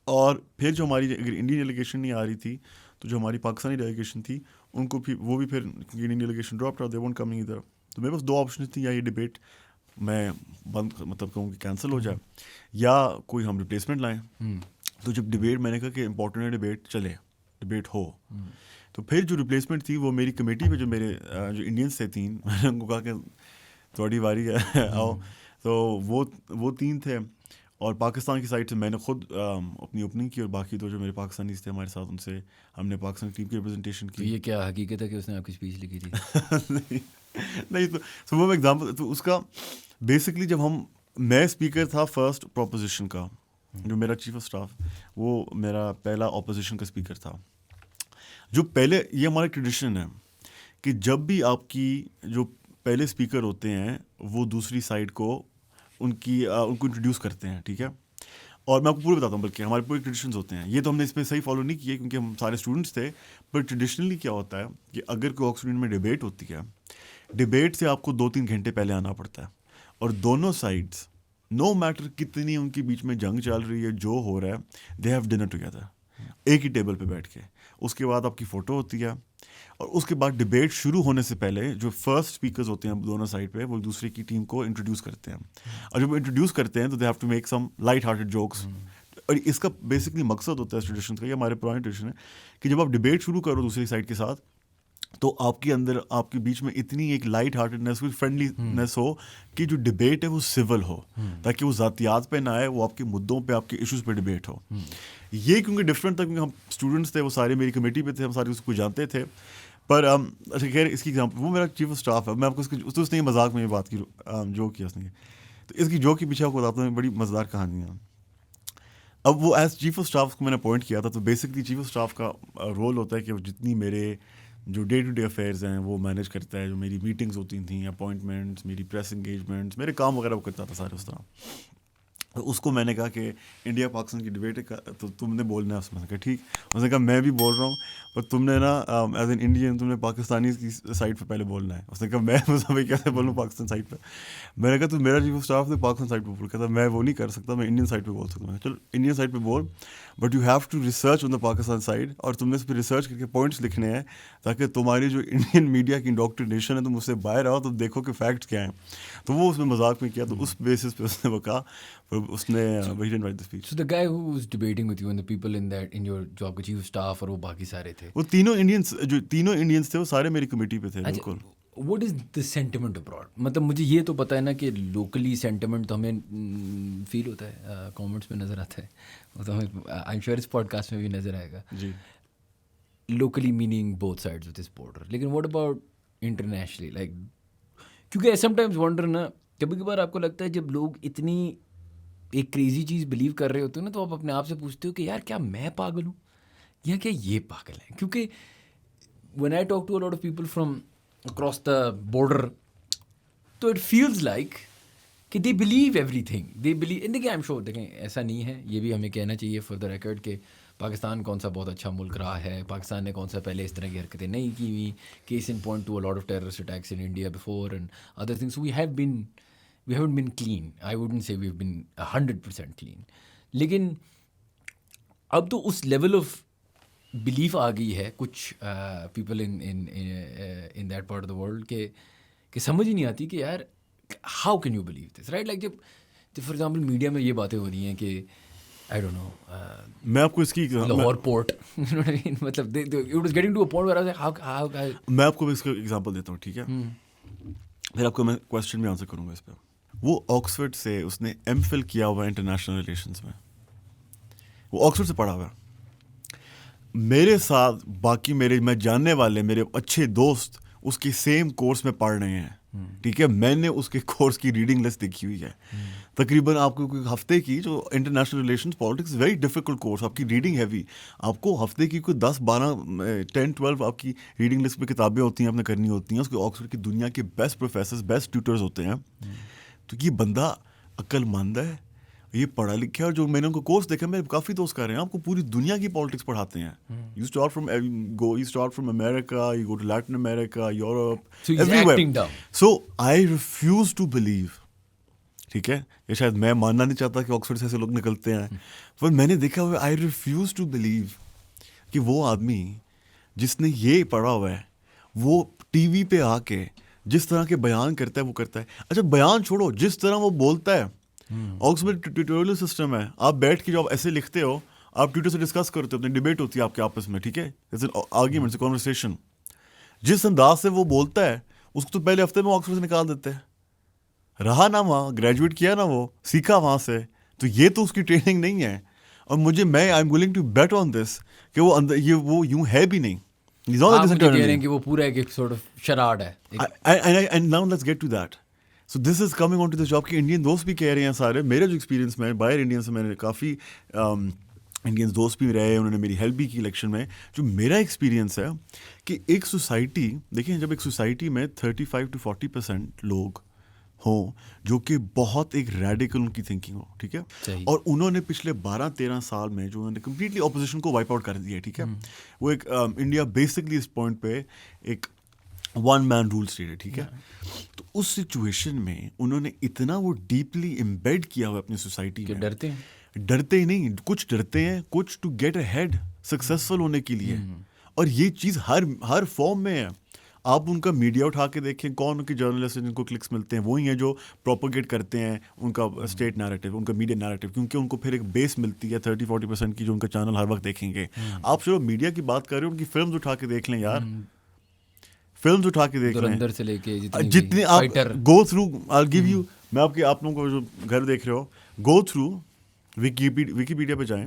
اور پھر جو ہماری اگر انڈین ڈیلیگیشن نہیں آ رہی تھی تو جو ہماری پاکستانی ڈیلیگیشن تھی ان کو بھی وہ بھی پھر Indian delegation drop out, they won't coming ادھر. تو میرے پاس دو آپشن تھیں, یا یہ ڈبیٹ میں بند مطلب کہوں کہ کینسل ہو جائے, یا کوئی ہم ریپلیسمنٹ لائیں. تو جب ڈبیٹ میں نے کہا کہ امپورٹنٹ ہے ڈبیٹ چلے, ڈبیٹ ہو, تو پھر جو ریپلیسمنٹ تھی وہ میری کمیٹی میں جو میرے جو انڈینس تھے 3, میں نے ان کو کہا کہ تھوڑی باری ہے آؤ. تو وہ 3 تھے, اور پاکستان کی سائڈ سے میں نے خود اپنی اوپننگ کی, اور باقی تو جو میرے پاکستانیز تھے ہمارے ساتھ ان سے ہم نے پاکستان ٹیم کی ریپرزنٹیشن کی. یہ کیا حقیقت ہے کہ اس نے آپ کی اسپیچ لکھی تھی؟ نہیں, تو وہ ایگزامپل, تو اس کا بیسکلی جب میں اسپیکر تھا فرسٹ پروپوزیشن کا, جو میرا چیف آف اسٹاف, وہ میرا پہلا اپوزیشن کا اسپیکر تھا. جو پہلے, یہ ہمارا ٹریڈیشن ہے کہ جب بھی آپ کی جو پہلے اسپیکر ہوتے ہیں وہ دوسری سائڈ کو ان کو انٹروڈیوس کرتے ہیں, ٹھیک ہے. اور میں آپ کو پورے بتاتا ہوں, بلکہ ہمارے پورے ٹریڈیشنز ہوتے ہیں. یہ تو ہم نے اس پہ صحیح فالو نہیں کیا کیونکہ ہم سارے اسٹوڈنٹس تھے, بٹ ٹریڈیشنلی کیا ہوتا ہے کہ اگر کوئی آکسفورڈ میں ڈبیٹ ہوتی ہے, ڈبیٹ سے آپ کو 2-3 گھنٹے پہلے آنا پڑتا ہے, اور دونوں سائڈس نو میٹر کتنی ان کے بیچ میں جنگ چل رہی ہے, جو ہو رہا ہے, دے ہیو ڈنر ٹوگیدر, ایک ہی ٹیبل پہ بیٹھ کے. اس کے بعد آپ کی فوٹو ہوتی ہے, اور اس کے بعد ڈبیٹ شروع ہونے سے پہلے جو فرسٹ اسپیکرز ہوتے ہیں دونوں سائڈ پہ, وہ دوسرے کی ٹیم کو انٹروڈیوس کرتے ہیں. اور جب وہ انٹروڈیوس کرتے ہیں تو they have to make some light hearted jokes. اور اس کا بیسکلی مقصد ہوتا ہے اس ٹریڈیشن کا, یہ ہمارے پرانے ٹریڈیشن ہے کہ جب آپ ڈبیٹ شروع کرو دوسری سائڈ کے ساتھ, تو آپ کے اندر, آپ کے بیچ میں اتنی ایک لائٹ ہارٹڈنیس, فرینڈلینس ہو کہ جو ڈبیٹ ہے وہ سول ہو, تاکہ وہ ذاتیات پہ نہ آئے, وہ آپ کے مدعوں پہ, آپ کے ایشوز پہ ڈبیٹ ہو. یہ کیونکہ ڈفرینٹ تھا, کیونکہ ہم اسٹوڈنٹس تھے, وہ سارے میری کمیٹی پہ تھے, ہم سارے اس کو جانتے تھے. پر اچھا خیر, اس کی ایگزامپل, وہ میرا چیف آف اسٹاف ہے, میں آپ کو اس نے مذاق میں یہ بات کی جو کیا اس نے, تو اس کی جو کے پیچھے آپ کو بتاتا ہوں بڑی مزیدار کہانی ہے. اب وہ ایز چیف آف اسٹاف کو میں نے اپوائنٹ کیا تھا, تو بیسکلی چیف آف اسٹاف کا رول ہوتا ہے کہ وہ جتنی میرے جو ڈے ٹو ڈے افیئرز ہیں وہ مینیج کرتا ہے, جو میری میٹنگز ہوتی تھیں, اپوائنٹمنٹس, میری پریس انگیجمنٹس, میرے کام وغیرہ وہ کرتا تھا سارے اس طرح. تو اس کو میں نے کہا کہ انڈیا پاکستان کی ڈبیٹ ہے تو تم نے بولنا ہے اس میں. کہا ٹھیک. اس نے کہا میں بھی بول رہا ہوں پر تم نے نا ایز این انڈین تم نے پاکستانی کی سائڈ پہ پہلے بولنا ہے. اس نے کہا میں مطلب کیسے بولوں پاکستان سائڈ پہ. میں نے کہا تو میرا چیف آف اسٹاف نے پاکستان سائڈ پہ بول. کہتا میں وہ نہیں کر سکتا, میں انڈین سائڈ پہ بول سکتا ہوں. چلو انڈین سائڈ پہ بول, but you have to research on the Pakistan side, اور تم نے اس پہ ریسرچ کر کے پوائنٹس لکھنے ہیں تاکہ تمہاری جو انڈین میڈیا کی انڈوکٹرینیشن ہے تم اس سے باہر آؤ تو دیکھو کہ فیکٹس کیا ہیں. تو وہ اس میں مذاق میں کیا, تو اس بیسس پہ اس نے وہ کہا, اس نے he didn't write the speech. So the guy who was debating with you and the people in your جو آپ کے chief of staff اور وہ باقی سارے تھے, وہ تینوں انڈینس تھے, وہ سارے میری کمیٹی پہ تھے. بالکل. What is the sentiment abroad? مطلب مجھے یہ تو پتہ ہے نا کہ لوکلی سینٹیمنٹ تو ہمیں فیل ہوتا ہے, کامنٹس میں نظر آتا ہے, تو ہمیں آئی ایم شیور اس پوڈ کاسٹ میں بھی نظر آئے گا. جی. Locally meaning both sides of this border. لیکن واٹ اباؤٹ انٹرنیشنلی, لائک کیونکہ آئی سم ٹائمز ونڈر نا, کبھی کبھار آپ کو لگتا ہے جب لوگ اتنی ایک کریزی چیز بلیو کر رہے ہوتے ہیں نا, تو آپ اپنے آپ سے پوچھتے ہو کہ یار کیا میں پاگل ہوں یا کیا یہ پاگل ہیں. کیونکہ when I talk to a lot of people from across the border, تو it feels like کہ they believe everything. They believe, and دیکھیں I'm sure, دیکھیں ایسا نہیں ہے, یہ بھی ہمیں کہنا چاہیے for the record کہ پاکستان کون سا بہت اچھا ملک رہا ہے, پاکستان نے کون سا پہلے اس طرح کی حرکتیں نہیں کی ہوئی. Case in point to a lot of terrorist attacks in India before and other things. So we haven't been clean. I wouldn't say we've been 100% clean. لیکن اب تو اس لیول آف بلیف آ گئی ہے کچھ people in that part of the world کہ سمجھ ہی نہیں آتی کہ یار how can you believe this, right. Like جب فار ایگزامپل میڈیا میں یہ باتیں ہو رہی ہیں کہ آئی ڈونٹ نو, میں آپ کو اس کی لاہور پورٹ, مطلب it was getting to a point where how میں آپ کو اس کا ایگزامپل دیتا ہوں, ٹھیک ہے. پھر آپ کو میں کویسچن بھی آنسر کروں گا اس پہ. وہ آکسفورڈ سے اس نے ایم فل کیا ہوا ہے انٹرنیشنل ریلیشنس میں, وہ آکسفورڈ سے پڑھا ہوا ہے. میرے ساتھ باقی میں جاننے والے میرے اچھے دوست اس کی سیم کورس میں پڑھ رہے ہیں, ٹھیک ہے. میں نے اس کے کورس کی ریڈنگ لسٹ دیکھی ہوئی ہے تقریباً آپ کو کوئی ہفتے کی, جو international relations politics very difficult course, آپ کی ریڈنگ ہیوی, آپ کو ہفتے کی کوئی 10-12 آپ کی ریڈنگ لسٹ پہ کتابیں ہوتی ہیں, آپ نے کرنی ہوتی ہیں. اس کے آکسفورڈ کی دنیا کے بیسٹ پروفیسرز, بیسٹ ٹیوٹرز ہوتے ہیں. تو یہ بندہ عقل مند ہے, یہ پڑھا لکھا ہے, اور جو میں نے ان کو کورس دیکھا, میرے کافی دوست کر رہے ہیں آپ کو پوری دنیا کی پالیٹکس پڑھاتے ہیں. You start from America, you go to Latin America, Europe, everywhere. So I refuse to believe, ٹھیک ہے, یہ شاید میں ماننا نہیں چاہتا کہ آکسفورڈ سے ایسے لوگ نکلتے ہیں, پر میں نے دیکھا ہوا, آئی ریفیوز ٹو بلیو کہ وہ آدمی جس نے یہ پڑھا ہوا ہے وہ ٹی وی پہ آ کے جس طرح کے بیان کرتا ہے وہ کرتا ہے. اچھا بیان چھوڑو, جس طرح وہ بولتا ہے, آکسفورڈ ٹیوٹوریل سسٹم ہے, آپ بیٹھ کے جو آپ ایسے لکھتے ہو, آپ ٹیوٹر سے ڈسکس کرتے ہو, اپنی ڈبیٹ ہوتی ہے آپ کے آپس میں, ٹھیک ہے, آرگیومنٹ, کانورسیشن. جس انداز سے وہ بولتا ہے اس کو تو پہلے ہفتے میں آکسفورڈ سے نکال دیتے ہیں. رہا نا وہاں, گریجویٹ کیا نا, وہ سیکھا وہاں سے, تو یہ تو اس کی ٹریننگ نہیں ہے. اور میں I'm willing to bet on this کہ وہ یوں ہے بھی نہیں. وہ پورا ایک سارٹ آف شراڈ ہے. And now let's get to that. So this is coming on to this job. کہ انڈین دوست بھی کہہ رہے ہیں سارے, میرا جو ایکسپیرینس میں باہر انڈین سے, میں نے کافی انڈینس دوست بھی رہے, انہوں نے میری ہیلپ بھی کی الیکشن میں. جو میرا ایکسپیرینس ہے کہ ایک سوسائٹی, دیکھیں جب ایک سوسائٹی میں 35 to 40% لوگ ہوں جو کہ بہت ایک ریڈیکل ان کی تھنکنگ ہو, ٹھیک ہے, اور انہوں نے پچھلے 12-13 سال میں جو انہوں نے کمپلیٹلی اپوزیشن کو وائپ آؤٹ کر دیا, ٹھیک ہے. وہ ایک انڈیا بیسکلی اس پوائنٹ پہ ایک ون مین رول اسٹیٹ ہے, ٹھیک ہے. تو اس سچویشن میں انہوں نے اتنا وہ ڈیپلی امبیڈ کیا ہوا اپنی سوسائٹی میں, ڈرتے ہی نہیں, کچھ ڈرتے ہیں, کچھ to get ahead, successful ہونے کے لیے. اور یہ چیز ہر فارم میں ہے. آپ ان کا میڈیا اٹھا کے دیکھیں, کون ان کے جرنلسٹ جن کو کلکس ملتے ہیں, وہی ہیں جو پروپوگیٹ کرتے ہیں ان کا اسٹیٹ نیریٹو, ان کا میڈیا نیریٹو, کیونکہ ان کو پھر ایک بیس ملتی ہے 30-40% کی جو ان کا چینل ہر وقت دیکھیں گے. آپ چلو میڈیا کی بات کر رہے ہو, ان کی فلمز اٹھا کے دیکھ لیں یار, فلمز اٹھا کے دیکھ لیں, سے لے کے جتنے آپ go through, I give you, میں آپ لوگوں کو جو گھر دیکھ رہے ہو, گو تھرو ویکیپیڈیا پہ جائیں,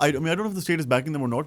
I mean, I don't know if the state is backing them or not.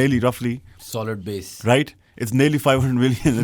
nearly roughly solid base, right? It's nearly 500 million.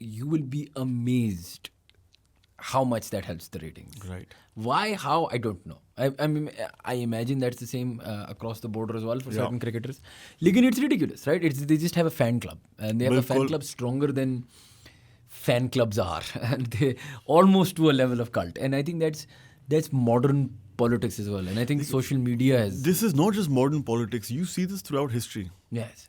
You will be amazed how much that helps the ratings. Right. Why? How? I don't know. I imagine that's the same across the border as well for certain cricketers. Lekin it's ridiculous, right? They just have a fan club, and they have a fan club stronger than fan clubs are, and they almost to a level of cult. And I think that's modern politics as well. And I think social media has. This is not just modern politics. You see this throughout history. Yes.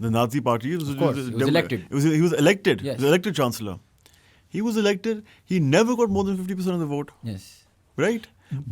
The Nazi party he was elected. He was elected. Yes. He was elected chancellor. He was elected. He never got more than 50% of the vote. Yes. Right?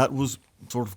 that was sort of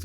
etc.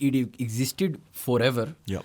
it existed forever. Yeah.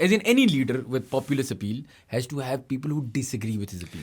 as in any leader with populist appeal has to have people who disagree with his appeal.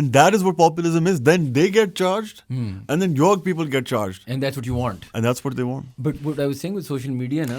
And that is what populism is. Then they get charged, and then your people get charged. And that's what you want. And that's what they want. But what I was saying with social media نا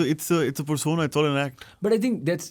So it's a persona, it's all an act. But I think that's,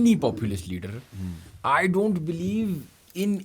any populist leader, I don't believe in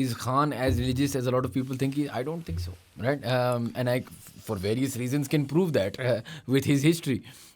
is Khan as religious as a lot of people think? I don't think so, right? And I, for various reasons, can prove that with his history.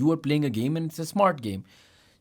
you are playing a game and it's a smart game.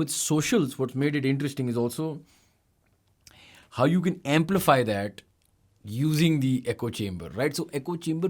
with socials, what's made it interesting is also how you can amplify that using the echo chamber, right? So echo chamber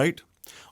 Right?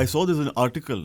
I saw there's an article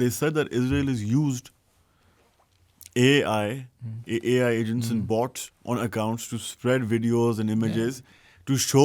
they said that Israel has used AI agents and bots on accounts to spread videos and images to show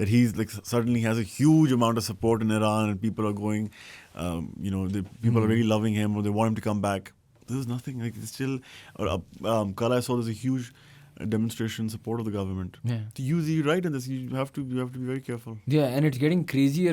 that he's like suddenly has a huge amount of support in Iran and people are going, the people are really loving him or they want him to come back. There's nothing, like it's still. Or kal I saw there's a huge demonstration in support of the government. Yeah. To use the right in this, you have to be very careful. Yeah, and it's getting crazier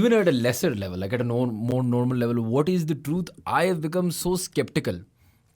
even at a lesser level, like at a more normal level, what is the truth? I have become so skeptical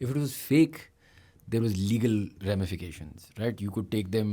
if it was fake, there was legal ramifications, right? You could take them,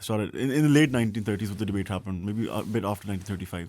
started in the late 1930s when the debate happened, maybe a bit after 1935.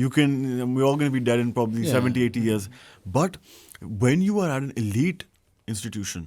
You can, we're all going to be dead in probably 70-80 years. But when you are at an elite institution,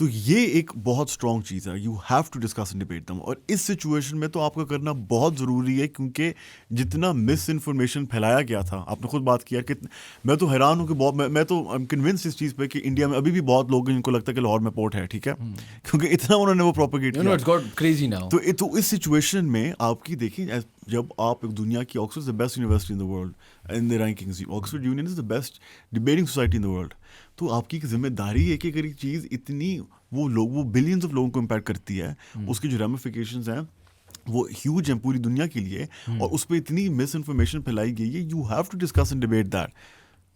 تو یہ ایک بہت strong چیز ہے. You have to discuss and debate them. اور اس situation میں تو آپ کا کرنا بہت ضروری ہے, کیونکہ جتنا مس انفارمیشن پھیلایا گیا تھا, آپ نے خود بات کیا کہ میں تو حیران ہوں کہ بہت, میں تو کنونس اس چیز پہ کہ انڈیا میں ابھی بھی بہت لوگ ہیں جن کو لگتا ہے کہ لاہور میں پورٹ ہے, ٹھیک ہے, کیونکہ اتنا انہوں نے وہ پروپیگیٹ You know, کیا. it's got crazy now. تو اس سچویشن میں آپ کی دیکھیں, جب آپ ایک دنیا کی Oxford is the best university in the world in the rankings, Oxford Union is the best debating society in the world, تو آپ کی ایک ذمہ داری ہے کہ اگر یہ چیز اتنی وہ بلینز آف لوگوں کو امپیکٹ کرتی ہے, اس کی جو ریمیفیکیشنز ہیں وہ ہیوج ہیں پوری دنیا کے لیے, اور اس پہ اتنی مس انفارمیشن پھیلائی گئی ہے, you have to discuss and debate that,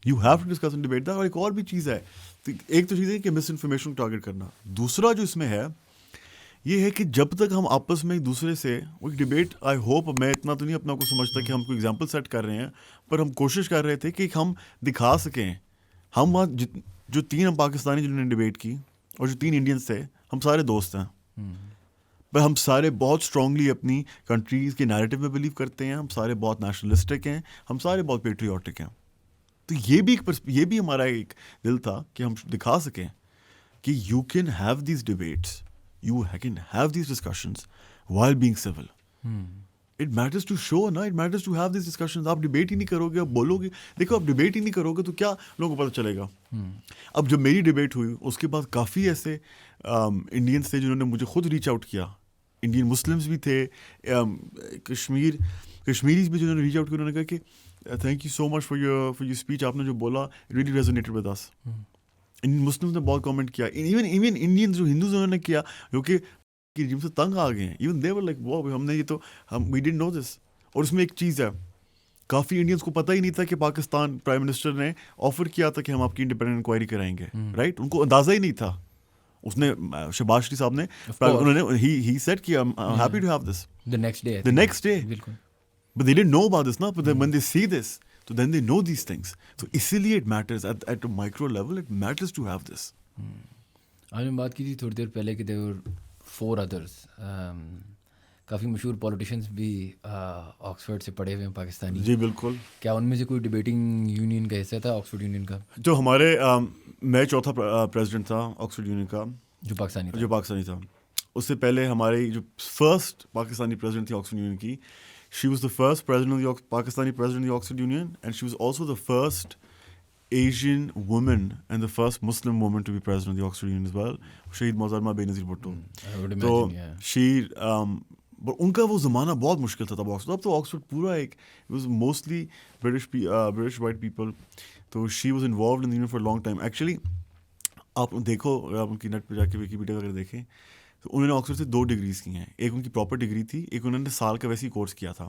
you have to discuss and debate that. اور ایک اور بھی چیز ہے, ایک تو چیز ہے کہ مس انفارمیشن کو ٹارگیٹ کرنا, دوسرا جو اس میں ہے یہ ہے کہ جب تک ہم آپس میں ایک دوسرے سے وہ ڈبیٹ, آئی ہوپ, میں اتنا تو نہیں اپنا کو سمجھتا کہ ہم کوئی ایگزامپل سیٹ کر رہے ہیں, پر ہم کوشش کر رہے تھے کہ ہم دکھا سکیں, ہم وہاں جو 3 ہم پاکستانی جنہوں نے ڈبیٹ کی اور جو 3 انڈینس تھے, ہم سارے دوست ہیں, پر ہم سارے بہت اسٹرانگلی اپنی کنٹریز کے نیریٹو میں بلیو کرتے ہیں, ہم سارے بہت نیشنلسٹک ہیں, ہم سارے بہت پیٹریوٹک ہیں. تو یہ بھی ہمارا ایک دل تھا کہ ہم دکھا سکیں کہ you can have these debates, you can have these discussions while being civil. It matters to show, نا, it matters to have these discussions. آپ ڈبیٹ ہی نہیں کرو گے, آپ بولو گے, دیکھو آپ ڈبیٹ ہی نہیں کرو گے تو کیا لوگوں کو پتہ چلے گا. اب جب میری ڈبیٹ ہوئی اس کے بعد کافی ایسے انڈینس تھے جنہوں نے مجھے خود ریچ آؤٹ کیا, انڈین مسلمس بھی تھے, کشمیریز بھی جنہوں نے ریچ آؤٹ کیا, انہوں نے کہا کہ thank you so much for your speech, آپ نے جو بولا really resonated with us. Indian Muslim نے بہت کامنٹ کیا, ایون انڈین جو ہندوز انہوں نے کیا جو کہ رجیم سے تنگ آ گئے ہیں, even they were like wow, ہم نے یہ تو وی ڈڈنٹ نو دس. اور اس میں ایک چیز ہے, کافی انڈینس کو پتہ ہی نہیں تھا کہ پاکستان پرائم منسٹر نے آفر کیا تھا کہ ہم آپ کی انڈیپینڈنٹ انکوائری کرائیں گے, رائٹ, ان کو اندازہ ہی نہیں تھا. اس نے شہباز شریف صاحب نے, انہوں نے ہی سیڈ کہ I am happy to have this the next day بالکل, but they didn't know about this نا, but when they see this so then they know these things. So اسی لیے it matters at a micro level, it matters to have this. آج ہم بات کی تھی تھوڑی دیر پہلے کہ there were 4 others, کافی مشہور پولیٹیشنس بھی آکسفورڈ سے پڑھے ہوئے ہیں پاکستانی. جی بالکل. کیا ان میں سے کوئی ڈبیٹنگ یونین کا حصہ تھا آکسفورڈ یونین کا؟ جو ہمارے میں چوتھا پریزیڈنٹ تھا آکسفورڈ یونین کا, جو پاکستانی تھا. اس سے پہلے ہماری جو فرسٹ پاکستانی پریزیڈنٹ تھی آکسفورڈ یونین کی, she was the first president of the Pakistani president of the Oxford Union, and she was also the first Asian woman and the first Muslim woman to be president of the Oxford Union as well, Shaheed Mohtarma Benazir Bhutto. تو she ان کا وہ زمانہ بہت مشکل تھا تب Oxford. اب تو آکسفورڈ پورا ایک it was mostly British white people. تو she was involved in the union for a long time. Actually آپ دیکھو, اگر آپ ان کی نیٹ پہ جا کے ویکیپیڈیا وغیرہ دیکھیں تو انہوں نے آکسفورڈ سے 2 ڈگریز کی ہیں. ایک ان کی پراپر ڈگری تھی, ایک انہوں نے سال کا ویسی کورس کیا تھا.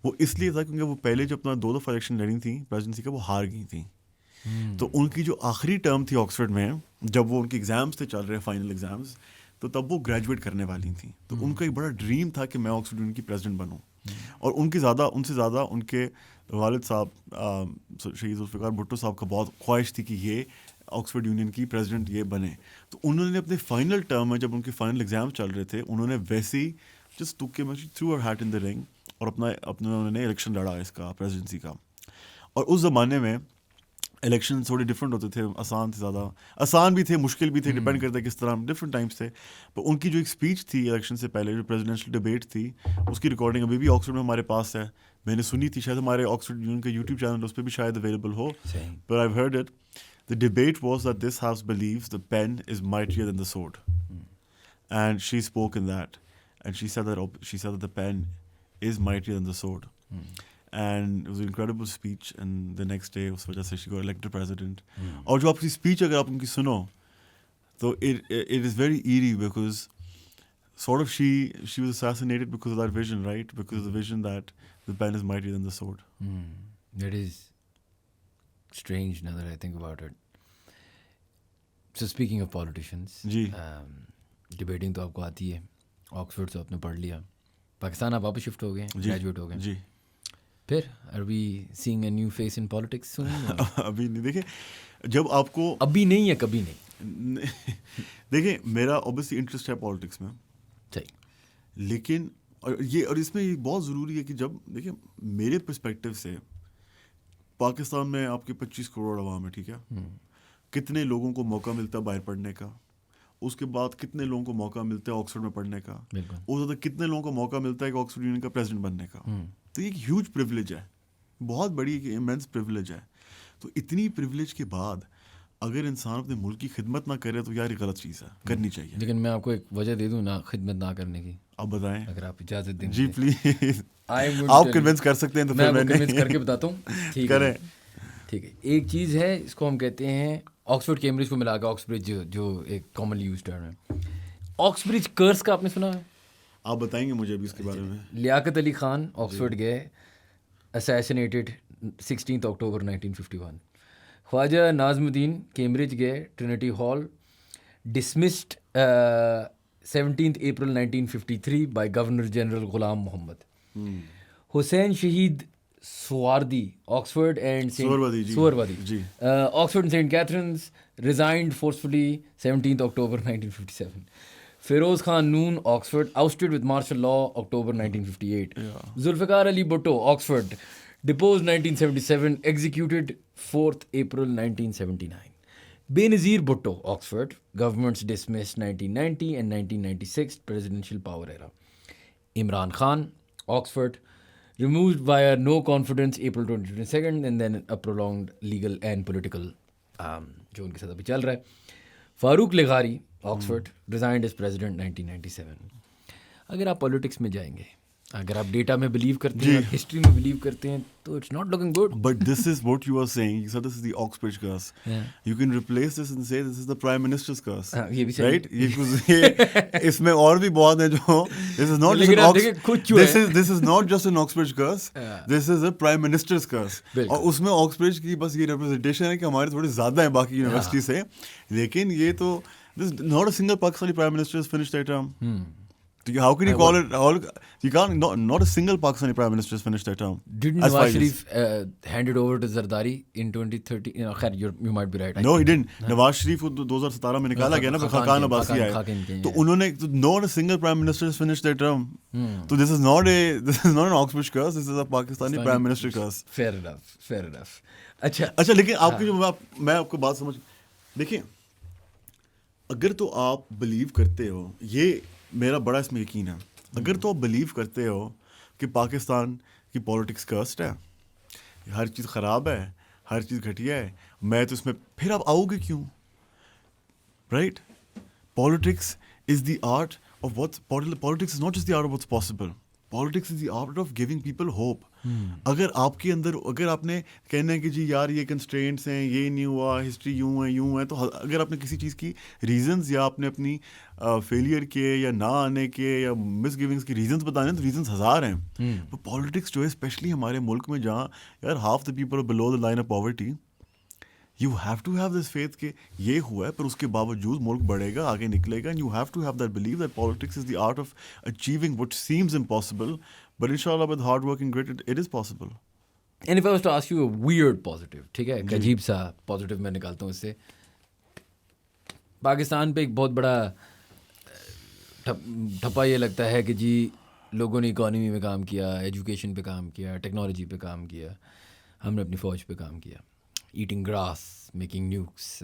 وہ اس لیے تھا کیونکہ وہ پہلے جو اپنا 2 دفعہ الیکشن لڑی تھیں پریزیڈنسی کا, وہ ہار گئی تھیں. تو ان کی جو آخری ٹرم تھی آکسفورڈ میں, جب وہ ان کے ایگزامس تھے چل رہے فائنل ایگزامس, تو تب وہ گریجویٹ کرنے والی تھیں. تو ان کا ایک بڑا ڈریم تھا کہ میں آکسفورڈ یونین کی پریزیڈنٹ بنوں. اور ان سے زیادہ ان کے والد صاحب شہید ذوالفقار بھٹو صاحب کا بہت خواہش تھی کہ یہ آکسفورڈ یونین کی پریزیڈنٹ یہ بنے. تو انہوں نے اپنے فائنل ٹرم میں, جب ان کے فائنل ایگزام چل رہے تھے, انہوں نے ویسے ہی جسٹ ٹک کے تھرو ہر ہیٹ ان دا رنگ, اور اپنا انہوں نے الیکشن لڑا اس کا, پریزیڈنسی کا. اور اس زمانے میں الیکشن تھوڑے ڈفرینٹ ہوتے تھے, آسان بھی تھے, مشکل بھی تھے, ڈپینڈ کرتا ہے کس طرح, ڈفرینٹ ٹائمس تھے. پر ان کی جو ایک اسپیچ تھی الیکشن سے پہلے, جو پریزیڈینشیل ڈبیٹ تھی, اس کی ریکارڈنگ ابھی بھی آکسفورڈ میں ہمارے پاس ہے. میں نے سنی تھی, شاید ہمارے آکسفورڈ یونین کا یوٹیوب چینل اس پہ بھی شاید available who, per I heard it. The debate was that this house believes the pen is mightier than the sword, and she spoke in that, and she said that the pen is mightier than the sword, and it was an incredible speech. And the next day, us wajah se she got elected president. Aur jo aapki speech agar aap unki suno, so it is very eerie because sort of she was assassinated because of that vision, right? Because of the vision that the pen is mightier than the sword. That is strange now that I think about it. So speaking of politicians, جی debating تو آپ کو آتی ہے, Oxford سے آپ نے پڑھ لیا, پاکستان آپ واپس شفٹ ہو گئے, گریجویٹ ہو گئے. جی پھر are we seeing a new face in politics soon? ابھی نہیں. دیکھیں, جب آپ کو ابھی نہیں ہے کبھی نہیں, دیکھیں میرا اوبیسلی انٹرسٹ ہے پالیٹکس میں, صحیح, لیکن اور اس میں یہ بہت ضروری ہے کہ جب دیکھیں میرے پرسپیکٹو سے پاکستان میں آپ کے 25 کروڑ عوام ہے, ٹھیک ہے, کتنے لوگوں کو موقع ملتا ہے باہر پڑھنے کا, اس کے بعد کتنے لوگوں کو موقع ملتا ہے آکسفورڈ میں پڑھنے کا, بالکل. اس زیادہ کتنے لوگوں کو موقع ملتا ہے کہ آکسفورڈ یونین کا پریزیڈنٹ بننے کا. تو یہ ایک ہیوج پریولیج ہے, بہت بڑی ایک ایمنس پریولیج ہے. تو اتنی پریولیج کے بعد اگر انسان اپنے ملک کی خدمت نہ کرے تو یار یہ غلط چیز ہے, کرنی چاہیے. لیکن میں آپ کو ایک وجہ دے دوں نا خدمت نہ کرنے کی, آپ بتائیں. اگر آپ اجازت دیں. جی پلیز, آپ کنونس کر سکتے ہیں تو میں پھر آپ کو کنونس کر کے بتاتا ہوں. ٹھیک ہے, کریں. ٹھیک ہے. ایک چیز ہے, اس کو ہم کہتے ہیں آکسفورڈ کیمبرج کو ملا کے آکسبرج, جو ایک کامنلی یوز ٹرم ہے. آکسبرج کرس کا آپ نے سنا ہے؟ آپ بتائیں گے مجھے ابھی اس کے بارے میں. لیاقت علی خان آکسفورڈ گئے, assassinated 16 October 1951. Khwaja Nazimuddin Cambridge گئے, Trinity Hall, dismissed 17 April 1953 by governor general Ghulam Muhammad. Hussain Shaheed Suhrawardy Oxford and Suhrawardy Oxford Saint Catherine's resigned forcefully 17 October 1957. Feroz Khan Noon Oxford ousted with martial law October 1958. Zulfikar Ali Bhutto Oxford deposed 1977, executed 4th April 1979. Benazir Bhutto Oxford governments dismissed 1990 and 1996 presidential power era. Imran Khan Oxford removed via no confidence April 2022 and then a prolonged legal and political جو ان کے ساتھ ابھی چل رہا ہے. فاروق لغاری Oxford resigned as president 1997. اگر آپ politics میں جائیں گے, اگر آپ ڈیٹا میں بلیو کرتے ہیں, ہسٹری میں بلیو کرتے ہیں, تو it's not looking good. But this is what you are saying. You said this is the Oxbridge curse. You can replace this and say this is the Prime Minister's curse. یہ بھی صحیح. Right? اس میں اور بھی بہت ہیں جو this is not just an this is not just an Oxbridge curse. This is a Prime Minister's curse. اور اس میں Oxbridge کی بس یہ representation ہے کہ ہمارے تھوڑے زیادہ ہیں باقی یونیورسٹی سے, لیکن یہ تو not a single Pakistani Prime Minister has finished their term. How can you call it? You can't. Not a single Pakistani Prime Minister has finished their term. Didn't Nawaz Sharif hand it over to Zardari in 2013? You might be right. No, he didn't. Nawaz Sharif کو 2017 میں نکالا گیا نا, پھر خاقان عباسی آئے. تو انہوں نے not a single Prime Minister has finished their term. So this is not an Oxbridge curse. This is a Pakistani Prime Minister curse. Fair enough. اچھا لیکن آپ کی جو میں آپ کو بات سمجھ, دیکھیں اگر تو آپ بلیو کرتے ہو, یہ میرا بڑا اس میں یقین ہے, اگر تو آپ بلیو کرتے ہو کہ پاکستان کی پالیٹکس کرسڈ ہے, ہر چیز خراب ہے, ہر چیز گھٹیا ہے, میں تو اس میں پھر آپ آؤ گے کیوں؟ Right, politics is the art of what's politics is not just the art of what's possible, politics is the art of giving people hope. اگر آپ کے اندر, اگر آپ نے کہنا ہے کہ جی یار یہ کنسٹرینٹس ہیں, یہ نہیں ہوا, ہسٹری یوں ہے, تو اگر آپ نے کسی چیز کی ریزنز یا آپ نے اپنی فیلئر کے یا نہ آنے کے یا مس گیونگس کی ریزنز بتانے ہیں, تو ریزنز ہزار ہیں. تو پالیٹکس جو ہے اسپیشلی ہمارے ملک میں جہاں یار half the people below the line of poverty, you have to have this faith کہ یہ ہوا ہے پر اس کے باوجود ملک بڑھے گا, آگے نکلے گا. And you have to have that believe that politics is the art of achieving what seems impossible, but inshallah with hard work and grit it is possible. And if I was to ask you a weird positive, ٹھیک ہے, ایک عجیب سا positive میں نکالتا ہوں اس سے, پاکستان پہ ایک بہت بڑا ٹھپا یہ لگتا ہے کہ جی لوگوں نے اکانومی میں کام کیا, ایجوکیشن پہ کام کیا, ٹیکنالوجی پہ کام کیا, ہم نے اپنی فوج پہ کام کیا, eating grass, making nukes,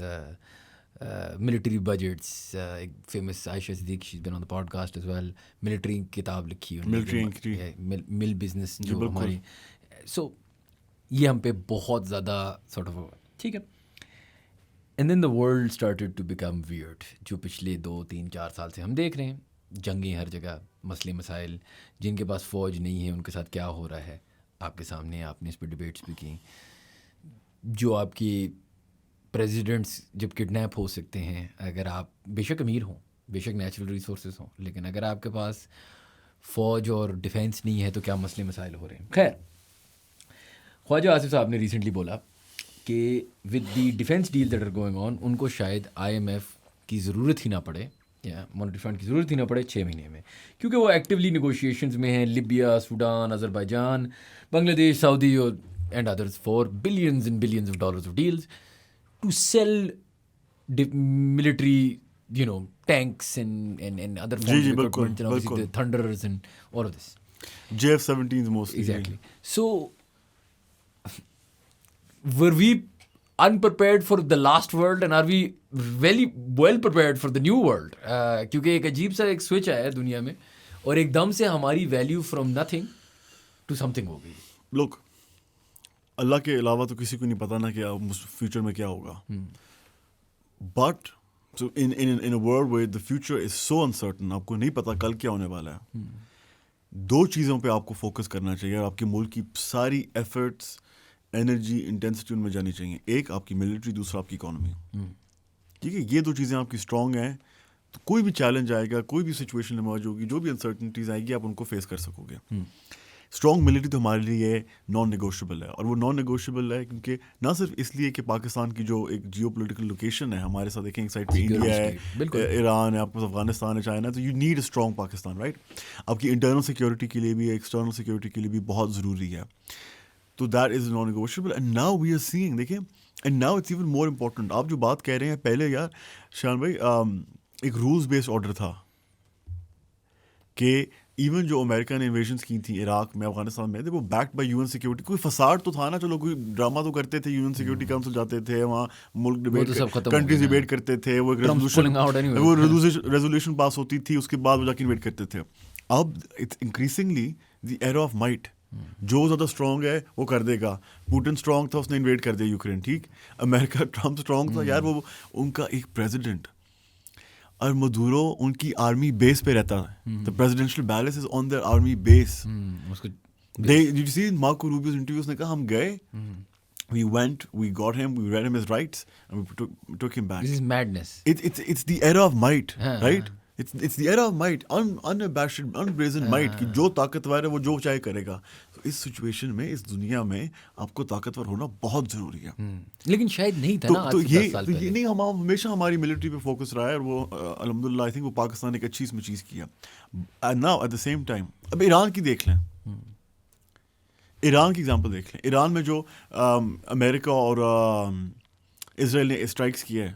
military budgets. ایک famous Ayesha Siddiq, she's been on the podcast as well, military کتاب لکھی مل بزنس جو ہماری. سو یہ ہم پہ بہت زیادہ سارٹ آف, ٹھیک ہے. And then the world started to become weird, جو پچھلے 2-3-4 سال سے ہم دیکھ رہے ہیں. جنگیں ہر جگہ, مسئلے مسائل, جن کے پاس فوج نہیں ہے ان کے ساتھ کیا ہو رہا ہے آپ کے سامنے, آپ نے اس پہ ڈبیٹس بھی کی. جو آپ کی پریزیڈنٹس جب کڈنیپ ہو سکتے ہیں, اگر آپ بے شک امیر ہوں, بے شک نیچرل ریسورسز ہوں, لیکن اگر آپ کے پاس فوج اور ڈیفینس نہیں ہے تو کیا مسئلے مسائل ہو رہے ہیں. خیر, خواجہ آصف صاحب نے ریسنٹلی بولا کہ with the defence deal that are going on, ان کو شاید IMF کی ضرورت ہی نہ پڑے یا مانیٹری فنڈ کی ضرورت ہی نہ پڑے 6 مہینے میں, کیونکہ وہ ایکٹیولی نیگوشیشنز میں ہیں. Libya, Sudan, Azerbaijan, Bangladesh, Saudi and others for billions and billions of dollars of deals to sell military, tanks and other forms of equipment, and obviously the Thunders and all of this. JF-17s mostly. Exactly. So were we unprepared for the last world and are we very well prepared for the new world? کیونکہ ایک عجیب سا ایک switch آیا ہے دنیا میں اور ایک دم سے ہماری value from nothing to something ہو گئی. لوگ اللہ کے علاوہ تو کسی کو نہیں پتا نا کہ فیوچر میں کیا ہوگا. But so in a world where the future is so uncertain, آپ کو نہیں پتا کل کیا ہونے والا ہے. دو چیزوں پہ آپ کو فوکس کرنا چاہیے اور آپ کے ملک کی ساری ایفرٹس, انرجی, انٹینسٹی ان میں جانی چاہیے. ایک آپ کی ملٹری, دوسرا آپ کی اکانومی. ٹھیک ہے, یہ دو چیزیں آپ کی اسٹرانگ ہیں تو کوئی بھی چیلنج آئے گا, کوئی بھی سچویشن ایمرج ہوگی, جو بھی انسرٹنٹیز آئے گی آپ ان کو فیس کر سکو گے. اسٹرانگ ملٹری تو ہمارے لیے نان نیگوشیبل ہے, اور وہ نان نیگوشیبل ہے کیونکہ نہ صرف اس لیے کہ پاکستان کی جو ایک جیو پولیٹیکل لوکیشن ہے ہمارے ساتھ, دیکھیں ایک سائڈ پہ انڈیا ہے, ایران ہے, آپ کے پاس افغانستان ہے, چائنا ہے, تو you need a strong Pakistan, right. آپ کی انٹرنل سیکورٹی کے لیے بھی, ایکسٹرنل سیکورٹی کے لیے بھی بہت ضروری ہے. تو that is non negotiable. And now we are seeing, دیکھیں, and now it's even more important. آپ جو بات کہہ رہے ہیں, پہلے یار شان بھائی ایک رولز بیسڈ آرڈر تھا کہ ایون جو امریکہ نے انویژنس کی تھیں عراق میں, افغانستان میں, وہ backed by U N security. کوئی فساد تو تھا نا, چلو کوئی ڈرامہ تو کرتے تھے, یو این سیکورٹی کاؤنسل جاتے تھے, وہاں ملک ڈبیٹ, کنٹریز ڈبیٹ کرتے تھے, وہ ریزولوشن پاس ہوتی تھی, اس کے بعد وہ جا کے انویٹ کرتے تھے. اب it's increasingly the era of might. جو زیادہ اسٹرانگ ہے وہ کر دے گا. پوٹن اسٹرانگ تھا, اس نے انویٹ کر دیا یوکرین, ٹھیک. امریکہ, ٹرمپ اسٹرانگ تھا یار, وہ ان کا ایک پریزیڈنٹ, اور مدورو ان کی آرمی بیس پہ رہتا ہے. The presidential balance is on their army base. You see Marco Rubio's interviews نے کہا ہم گئے, we went, we got him, we read him his rights, and we took him back. This is madness. It's the era of might, right? It's the era of might, unabashed, unbrazen might, کہ جو طاقتور ہے وہ جو چاہے کرے گا. تو اس situation میں, اس دنیا میں آپ کو طاقتور ہونا بہت ضروری ہے. لیکن شاید نہیں تھا نا, تو یہ نہیں, ہم ہمیشہ ہماری ملٹری پہ فوکس رہا ہے, اور وہ الحمدللہ آئی تھنک وہ پاکستان ایک اچھی اس میں چیز کیا. Now at the same time اب ایران کی دیکھ لیں, ایران کی ایگزامپل دیکھ لیں. ایران میں جو امریکہ اور اسرائیل نے اسٹرائکس کیے ہیں,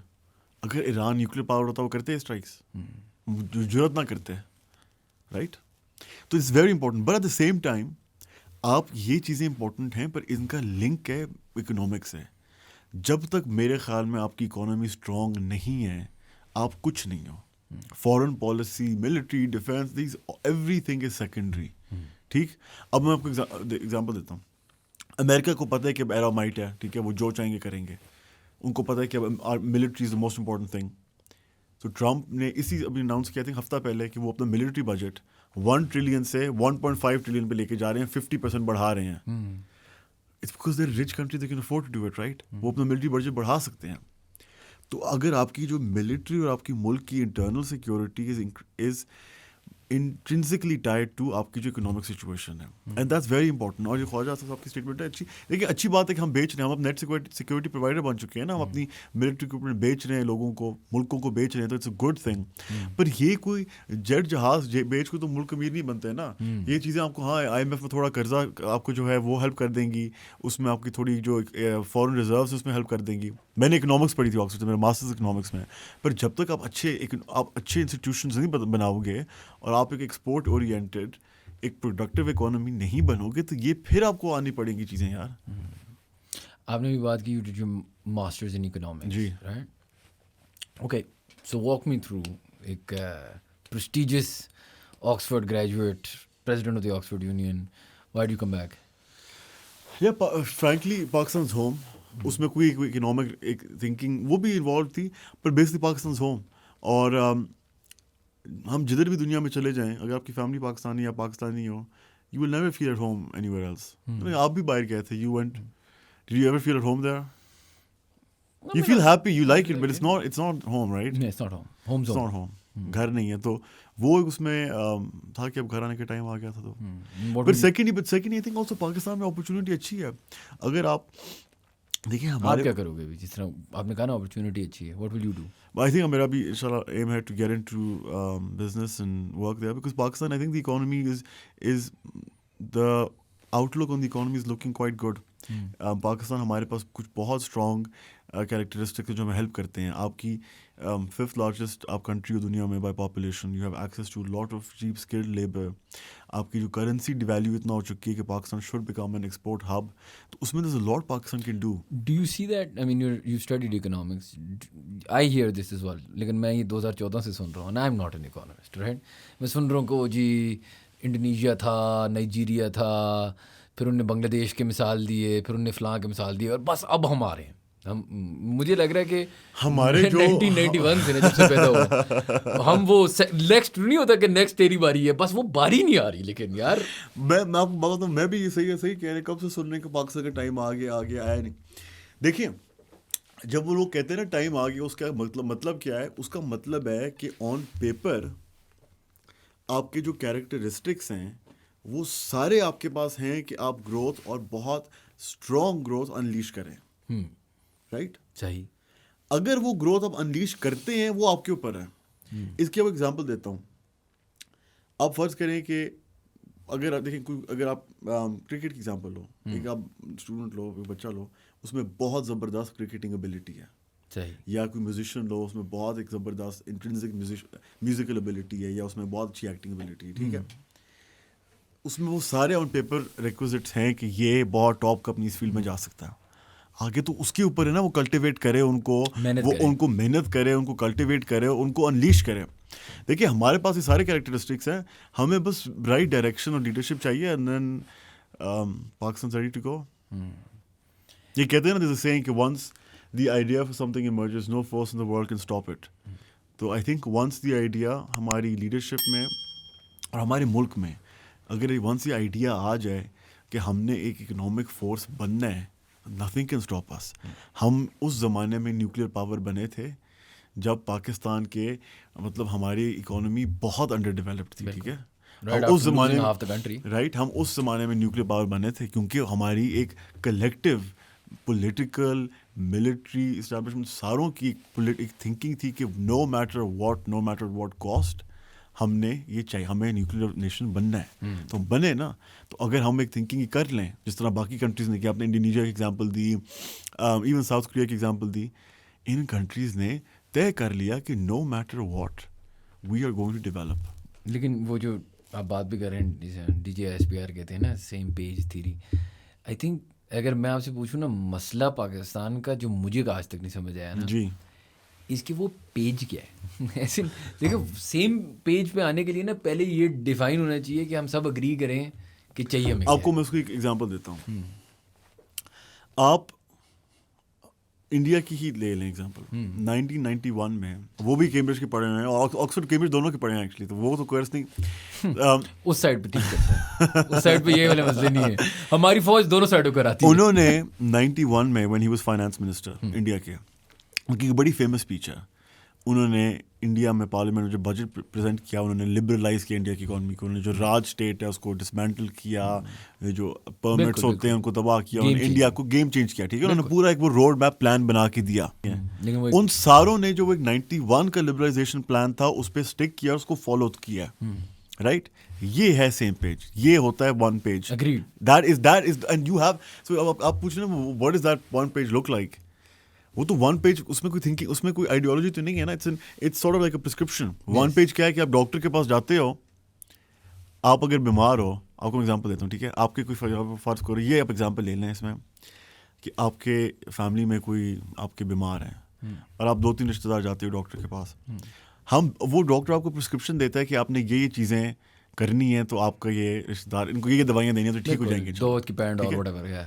اگر ایران نیوکلیر پاور ہوتا وہ کرتے اسٹرائکس, جرت نہ کرتے, رائٹ. تو it's very important. But at the same time آپ یہ چیزیں امپورٹنٹ ہیں, پر ان کا لنک ہے اکنامکس سے. جب تک میرے خیال میں آپ کی اکانومی اسٹرانگ نہیں ہے, آپ کچھ نہیں ہو. Foreign policy, military, defence, these everything is secondary, ٹھیک. اب میں آپ کو ایگزامپل دیتا ہوں. امریکہ کو پتہ ہے کہ اب ایرا مائٹ ہے, ٹھیک ہے, وہ جو چاہیں گے کریں گے. ان کو پتہ ہے کہ اب military is the most important thing. تو ٹرمپ نے اسی ابھی اناؤنس کیا تھا ہفتہ پہلے کہ وہ اپنا ملٹری بجٹ 1 ٹریلین سے 1.5 ٹریلین پہ لے کے جا رہے ہیں, 50% بڑھا رہے ہیں. It's because they rich country they can afford to do it, right. وہ اپنا ملٹری بجٹ بڑھا سکتے ہیں. تو اگر آپ کی جو ملٹری اور آپ کی ملک کی internal security is intrinsically tied to آپ کی جو اکنامک سچویشن ہے, اینڈ دیٹس ویری امپورٹنٹ. اور یہ خواجہ صاحب کی اسٹیٹمنٹ ہے اچھی. دیکھیے اچھی بات ہے کہ ہم بیچ رہے ہیں, ہم اب نیٹ سیکورٹی پرووائڈر بن چکے ہیں نا, ہم اپنی ملٹری اکوپمنٹ بیچ رہے ہیں لوگوں کو, ملکوں کو بیچ رہے ہیں, تو اٹس اے گڈ تھنگ. پر یہ کوئی جیٹ جہاز بیچ کو تو ملک امیر نہیں بنتے ہیں نا. یہ چیزیں آپ کو, ہاں آئی ایم ایف میں تھوڑا قرضہ آپ کو جو ہے وہ ہیلپ کر دیں گی, اس میں آپ کی تھوڑی جو فارن ریزروس اس میں ہیلپ کر دیں گی. میں نے اکنامکس پڑھی تھی آکسفورڈ سے, میرا ماسٹرز اکنامکس میں. پر جب تک آپ اچھے انسٹیٹیوشنز نہیں بناؤ گے اور آپ ایک ایکسپورٹ اورینٹیڈ ایک پروڈکٹیو اکانومی نہیں بنو گے, تو یہ پھر آپ کو آنی پڑیں گی چیزیں یار. آپ نے بھی بات کی جو ماسٹرز ان اکنامکس, جی, right. Okay, so walk me through ایک prestigious Oxford graduate, president of the Oxford Union, why do you come back? یا فرینکلی پاکستان's ہوم. اس میں کوئی اکنامک ایک تھنکنگ وہ بھی انوالو تھی, پر بیسکلی پاکستان's ہوم. اور ہم جدھر بھی دنیا میں چلے جائیں, اگر آپ کی فیملی پاکستانی یا پاکستانی ہو, you will never feel at home anywhere else. آپ بھی باہر گئے تھے, you went, did you ever feel at home there? You feel happy, you like it, but it's not home, right? It's not home. Home's It's not home. گھر نہیں ہے. تو وہ اس میں تھا کہ اب گھر آنے کا ٹائم آ گیا تھا. تو but secondly I think also Pakistan میں اپرچونیٹی اچھی ہے. اگر آپ دیکھیں آپ کیا کرو گے, جس طرح آپ نے کہا نا اپرچونیٹی اچھی ہے, what will you do? I think میرا بھی انشاءاللہ aim ہے to get into business and work there, because Pakistan, I think the economy is the outlook on the economy is looking quite good. Pakistan ہمارے پاس کچھ بہت strong characteristic جو ہمیں help کرتے ہیں. آپ کی 5th لارجسٹ آپ کنٹری ہو دنیا میں by population, you have access to lot of cheap skilled labour. آپ کی جو کرنسی ڈیویلیو اتنا ہو چکی ہے کہ Pakistan should become an export hub, تو اس میں there is a lot Pakistan can do. Do you see that? I mean, you studied economics. I hear this as well. لیکن میں یہ 2014 سے سن رہا ہوں. I'm not an economist, right? میں سن رہا ہوں کہ جی انڈونیشیا تھا, نائجیریا تھا, پھر انہوں نے بنگلہ دیش کے مثال دیے, پھر انہوں نے فلاں کے مثال دیے, اور بس اب ہم آ رہے ہیں. مجھے لگ رہا ہے کہ ہمارے جو 1991 سے جب سے پیدا ہوا ہم وہ نیکسٹ نہیں ہوتا کہ نیکسٹ تیری باری ہے, بس وہ باری نہیں آ رہی. لیکن یار میں آپ کو بتاتا ہوں, میں بھی یہ صحیح کہہ رہے, کب سے سن رہے کہ پاکستان کا ٹائم آگے آیا نہیں. دیکھیے جب وہ لوگ کہتے ہیں نا ٹائم آ گیا, اس کا مطلب کیا ہے؟ اس کا مطلب ہے کہ آن پیپر آپ کے جو کیریکٹرسٹکس ہیں وہ سارے آپ کے پاس ہیں کہ آپ گروتھ اور بہت اسٹرانگ گروتھ انلیش کریں. رائٹ, صحیح. اگر وہ گروتھ آپ انلیش کرتے ہیں وہ آپ کے اوپر ہے. اس کی اب ایگزامپل دیتا ہوں. آپ فرض کریں کہ اگر آپ دیکھیں, اگر آپ کرکٹ کی ایگزامپل لو, ایک آپ اسٹوڈنٹ لو, ایک بچہ لو, اس میں بہت زبردست کرکٹنگ ابیلٹی ہے. صحیح. یا کوئی میوزیشین لو, اس میں بہت ایک زبردست انٹرنسک میوزیکل ابیلٹی ہے, یا اس میں بہت اچھی ایکٹنگ ابیلٹی ہے. ٹھیک ہے, اس میں وہ سارے آن پیپر ریکوزٹس ہیں کہ یہ بہت ٹاپ کا اپنی اس فیلڈ میں جا سکتا ہے. آگے تو اس کے اوپر ہے نا, وہ کلٹیویٹ کرے ان کو, وہ ان کو محنت کرے, ان کو کلٹیویٹ کرے, ان کو انلیش کرے. دیکھیے ہمارے پاس یہ سارے کیریکٹرسٹکس ہیں, ہمیں بس رائٹ ڈائریکشن اور لیڈرشپ چاہیے, and then Pakistan ready to go. یہ کہتے ہیں نا, دس سیئنگ کہ once the idea for something emerges, no force in the world can stop it. تو I think once the idea ہماری لیڈرشپ میں اور ہمارے ملک میں اگر ونس یہ آئیڈیا آ جائے کہ ہم نے ایک اکنامک فورس بننا ہے, nothing can stop us. ہم اس زمانے میں نیوکلیئر پاور بنے تھے جب پاکستان کے مطلب ہماری اکانومی بہت انڈر ڈیولپڈ تھی. ٹھیک ہے, اس زمانے میں رائٹ, ہم اس زمانے میں نیوکلیئر پاور بنے تھے کیونکہ ہماری ایک کلیکٹیو پولیٹیکل ملٹری اسٹیبلشمنٹ ساروں کی ایک تھنکنگ تھی کہ نو میٹر واٹ کاسٹ ہم نے یہ چاہیے, ہمیں نیوکلیئر نیشن بننا ہے. تو بنے نا, تو اگر ہم ایک تھنکنگ کر لیں جس طرح باقی کنٹریز نے کیا, آپ نے انڈونیشیا کی ایگزامپل دی, ایون ساؤتھ کوریا کی ایگزامپل دی, ان کنٹریز نے طے کر لیا کہ no matter what we are going to develop. لیکن وہ جو آپ بات بھی کر رہے ہیں D J S P R کہتے ہیں نا, same page theory, I think اگر میں آپ سے پوچھوں نا مسئلہ پاکستان کا جو مجھے آج تک نہیں سمجھ آیا نا, جی اس کی وہ پیج کیا ہے. ایسے دیکھو سیم پیج پہ آنے کے لیے نا پہلے یہ ڈیفائن ہونا چاہیے کہ ہم سب اگری کریں کہ چاہیے ہمیں. آپ کو میں اس کو ایک ایگزامپل دیتا ہوں. آپ انڈیا کی ہی لے لیں ایگزامپل. 1991 میں وہ بھی کیمبرج کے پڑھے ہیں اور آکسفورڈ کیمبرج دونوں کے پڑھے ہیں ایکچولی, تو وہ تو کوئرس نہیں اس سائڈ پہ ٹھیک کرتا ہے, اس سائڈ پہ یہ والے مسئلے نہیں ہے, ہماری فوج دونوں سائڈوں پر آتی ہے. انہوں نے 91 میں when he was finance minister India کے, ان کی بڑی فیمس اسپیچ ہے, انہوں نے انڈیا میں پارلیمنٹ میں جو بجٹ پریزنٹ کیا, انہوں نے لبرلائز کیا انڈیا کی اکانومی کو, انہوں نے جو راج اسٹیٹ ہے اس کو ڈسمینٹل کیا, جو پرمٹس ہوتے ہیں ان کو تباہ کیا, انہوں نے انڈیا کو گیم چینج کیا. ٹھیک ہے, انہوں نے پورا ایک وہ روڈ میپ پلان بنا کے دیا. ان ساروں نے جو ایک 91 کا لبرلائزیشن پلان تھا اس پہ اسٹک کیا, اس کو فالو کیا. رائٹ, یہ ہے سیم پیج, یہ ہوتا ہے one page. That is and you have, so آپ پوچھ رہے ہیں what is that one page look like. وہ تو ون پیج, اس میں کوئی تھنکنگ, اس میں کوئی آئیڈیالوجی تو نہیں ہے نا, it's sort of like a prescription. One page کیا ہے کہ آپ ڈاکٹر کے پاس جاتے ہو, آپ اگر بیمار ہو, آپ کو ایگزامپل دیتا ہوں. ٹھیک ہے, آپ کے کوئی فرض کرو, یہ آپ ایگزامپل لے لیں اس میں کہ آپ کے فیملی میں کوئی آپ کے بیمار ہیں اور آپ 2-3 رشتے دار جاتے ہو ڈاکٹر کے پاس. وہ ڈاکٹر آپ کو پرسکرپشن دیتا ہے کہ آپ نے یہ چیزیں کرنی ہیں, تو آپ کا یہ رشتے دار ان کو یہ دوائیاں دینی ہیں, تو ٹھیک ہو جائیں گے.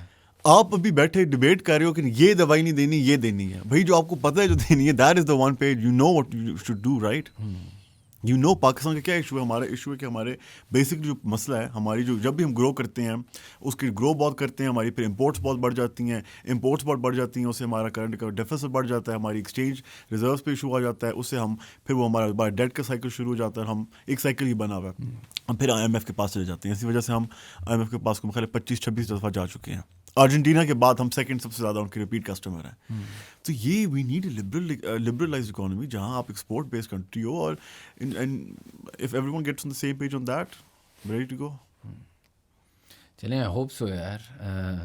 آپ ابھی بیٹھے ڈیبیٹ کر رہے ہو کہ یہ دوائی نہیں دینی, یہ دینی ہے. بھائی جو آپ کو پتہ ہے جو دینی ہے, that is the one page, you know what you should do. Right, you know Pakistan کا کیا ایشو ہے. ہمارا ایشو ہے کہ ہمارے بیسک جو مسئلہ ہے, ہماری جو جب بھی ہم گرو کرتے ہیں اس کی گرو بہت کرتے ہیں, ہماری پھر امپورٹس بہت بڑھ جاتی ہیں, امپورٹس بہت بڑھ جاتی ہیں, اس سے ہمارا کرنٹ کا ڈیفیسٹ بڑھ جاتا ہے, ہماری ایکسچینج ریزروس پہ ایشو آ جاتا ہے, اس سے ہم پھر وہ ہمارا ڈیٹ کا سائیکل شروع ہو جاتا ہے. ہم ایک سائیکل ہی بنا ہوا ہے, ہم پھر IMF کے پاس چلے جاتے ہیں. اسی وجہ سے ہم IMF کے پاس کو خیال 25-26 دفعہ جا چکے ہیں. ارجنٹینا کے بعد ہم سیکنڈ سب سے زیادہ ان کے ریپیٹ کسٹمر ہیں. تو یہ وی نیڈ اے لبرلائزڈ اکانومی جہاں آپ ایکسپورٹ بیسڈ کنٹری ہو, اور if everyone gets on the same page on that, ready to go. چلیں آئی ہوپ سو یار,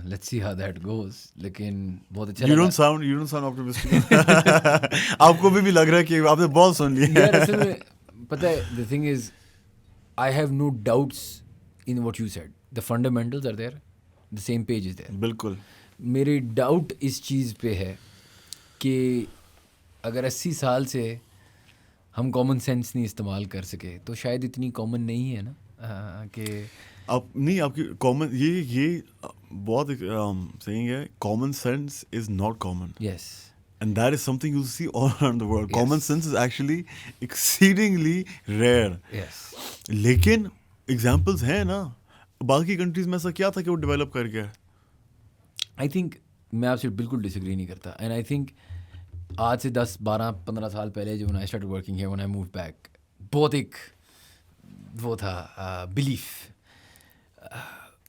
let's see how that goes. لیکن بہت اچھا You لگا. don't sound optimistic. آپ کو بھی لگ رہا ہے کہ آپ نے بہت سن لیا. یار اصل میں پتہ ہے the thing is I have no doubts in what you said. The fundamentals are there. The same page is there. بالکل. میری ڈاؤٹ اس چیز پہ ہے کہ اگر 80 سال سے ہم کامن سینس نہیں استعمال کر سکے تو شاید اتنی کامن نہیں ہے نا کہ آپ نہیں, آپ کی کامن یہ بہت ایک سینگ ہے, common sense is not common. Yes. And that is something you'll see all around the world. Yes. Common sense is actually exceedingly rare. Yes. لیکن examples ہیں نا باقی کنٹریز میں. ایسا کیا تھا کہ وہ ڈیولپ کر گیا؟ آئی تھنک میں آپ سے بالکل ڈس ایگری نہیں کرتا. اینڈ آئی تھنک آج سے 10 12 15 سال پہلے جو آئی اسٹارٹ ورکنگ ہے, when I moved back, بہت ایک وہ تھا بلیف.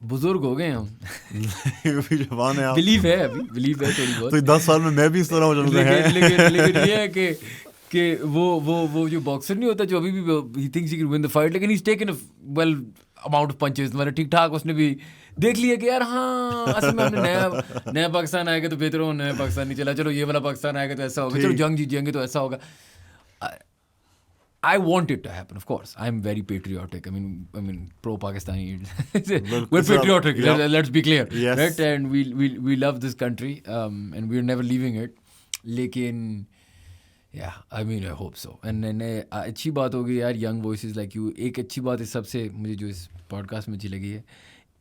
بزرگ ہو گئے ہم, جوان ہے آپ, بلیف ہے ابھی, بلیف ہے تھوڑی بہت. تو 10 سال میں بھی اس طرح ہو جاؤں گا. لیکن یہ ہے کہ وہ جو باکسر نہیں ہوتا جو ابھی بھی he thinks he can win the fight, لیکن he's taken a well amount of punches. مطلب ٹھیک ٹھاک اس نے بھی دیکھ لیا کہ یار ہاں اصل میں ہم نے نیا پاکستان آئے گا تو بہتر ہو, نیا پاکستان نہیں چلا, چلو یہ والا پاکستان آئے گا تو ایسا ہوگا, چلو جنگ جیت جائیں گے تو ایسا ہوگا. I want it to happen, of course. I'm very patriotic. I mean, pro-Pakistani. We're patriotic. Yeah. Let's be clear, yes. right? And we love this country, and we're never leaving it. Lekin, yeah, I mean, I hope so. And اچھی بات ہوگی یار, young voices like you. ایک اچھی بات اس سب سے مجھے جو اس پوڈکاسٹ میں اچھی لگی ہے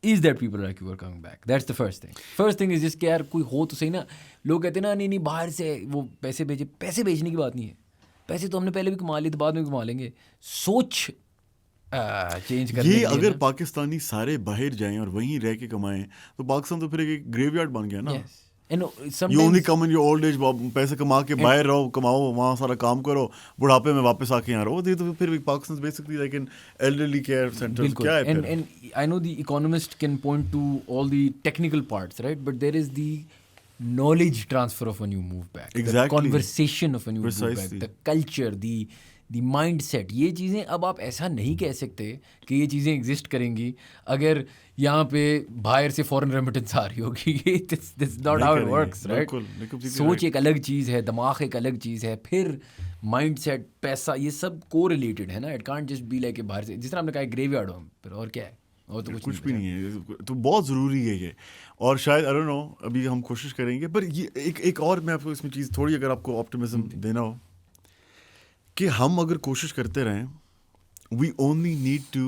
is that people like you are coming back. That's the first thing. First thing is just کہ یار کوئی ہو تو صحیح نا. لوگ کہتے ہیں نا نہیں باہر سے وہ پیسے بھیجے. پیسے بھیجنے کی بات نہیں ہے. پیسے تو ہم نے پہلے بھی کما لیے تو بعد میں بھی کما لیں گے. سوچ چینج کرنے یہ اگر پاکستانی سارے باہر جائیں اور وہیں رہ کے کمائیں تو پاکستان تو پھر ایک گریو یارڈ بن گیا نا. You only come in your old age, پیسے کما کے باہر رہو, کماؤ, وہاں سارا کام کرو, بڑھاپے میں واپس آ کے یہاں رہو. یہ تو پھر پاکستان بیسکلی لائک ان elderly care centers. کیا ہے پھر؟ And I know the economist can point to all the technical parts, right? But there is the knowledge transfer of when you move back. Exactly. The conversation of when you Precisely. move back. The culture, the mindset. یہ چیزیں اب آپ ایسا نہیں کہہ سکتے کہ یہ چیزیں ایگزسٹ کریں گی اگر یہاں پہ باہر سے فورن ریمیٹنس آ رہی ہوگی. That's not how it works, right? سوچ ایک الگ چیز ہے, دماغ ایک الگ چیز ہے, پھر مائنڈ سیٹ, پیسہ, یہ سب کو ریلیٹڈ ہے نا. It can't just be like کہ باہر سے, جس طرح ہم نے کہا گریو یارڈ ہو, پھر اور کیا ہے, اور تو کچھ بھی نہیں ہے. تو بہت ضروری ہے یہ, اور شاید I don't know ابھی ہم کوشش کریں گے. پر یہ ایک اور میں آپ کو اس میں چیز تھوڑی اگر آپ کو آپٹیمزم دینا ہو کہ ہم اگر کوشش کرتے رہیں, we only need to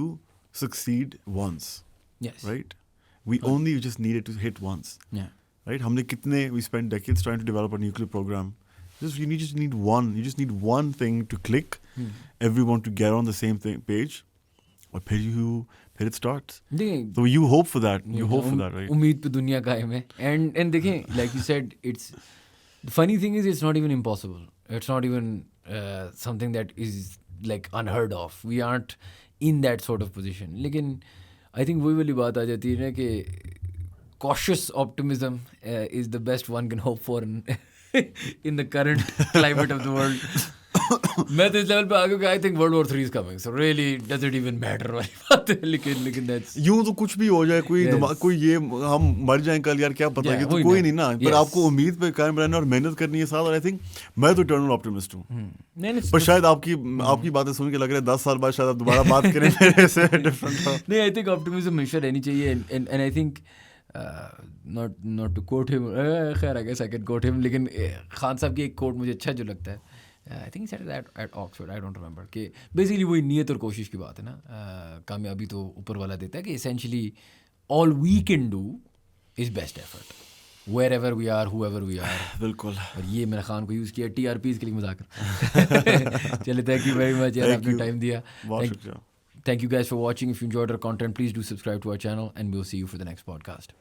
succeed once. Yes. Right? We only just needed to hit once. Yeah. Right? ہم نے کتنے we spent decades trying to develop a nuclear program. You just need one. You just need one thing to click. Everyone to get on the same page. اور پھر it starts. So you hope for that. You hope for that, right? امید پہ دنیا قائم ہے. And دیکھیں, like you said, it's the funny thing is it's not even impossible. It's not even something that is like unheard of. We aren't in that sort of position. لیکن I think وہی والی بات آ جاتی ہے نا کہ cautious optimism is the best one can hope for in the current climate of the world. میں تو اس لیول پہ آ گیا کہ I think World War III is coming, so really does it even matter والی بات ہے. لیکن that's یوں تو کچھ بھی ہو جائے, کوئی یہ ہم مر جائیں کل یار کیا پتہ, کہ تو کوئی نہیں نا. پر آپ کو امید پہ قائم رہنا اور محنت کرنی ہے ساتھ. اور آئی تھنک میں تو اٹرنل آپٹیمسٹ ہوں. پر شاید آپ کی باتیں سن کے لگ رہا ہے 10 سال بعد شاید آپ دوبارہ بات کریں میرے سے ڈفرنٹ. نہیں, آئی تھنک آپٹیمزم ہمیشہ رہنی چاہیے. And I think not to quote him, خیر I guess I can quote him, لیکن خان صاحب کی ایک کوٹ مجھے اچھا جو لگتا ہے, I think he said it at Oxford, I don't remember, کہ بیسیکلی وہی نیت اور کوشش کی بات ہے نا. کامیابی تو اوپر والا دیتا ہے, کہ essentially all we can do is best effort wherever we are, whoever we are. بالکل. اور یہ میں نے خان کو یوز کیا TRPs کے لیے مذاکر. چلے, تھینک یو ویری مچ یار, آپ نے ٹائم دیا. بہت شکریہ. Thank you guys for watching. If you enjoyed our content, please do subscribe to our channel and we'll see you for the next podcast.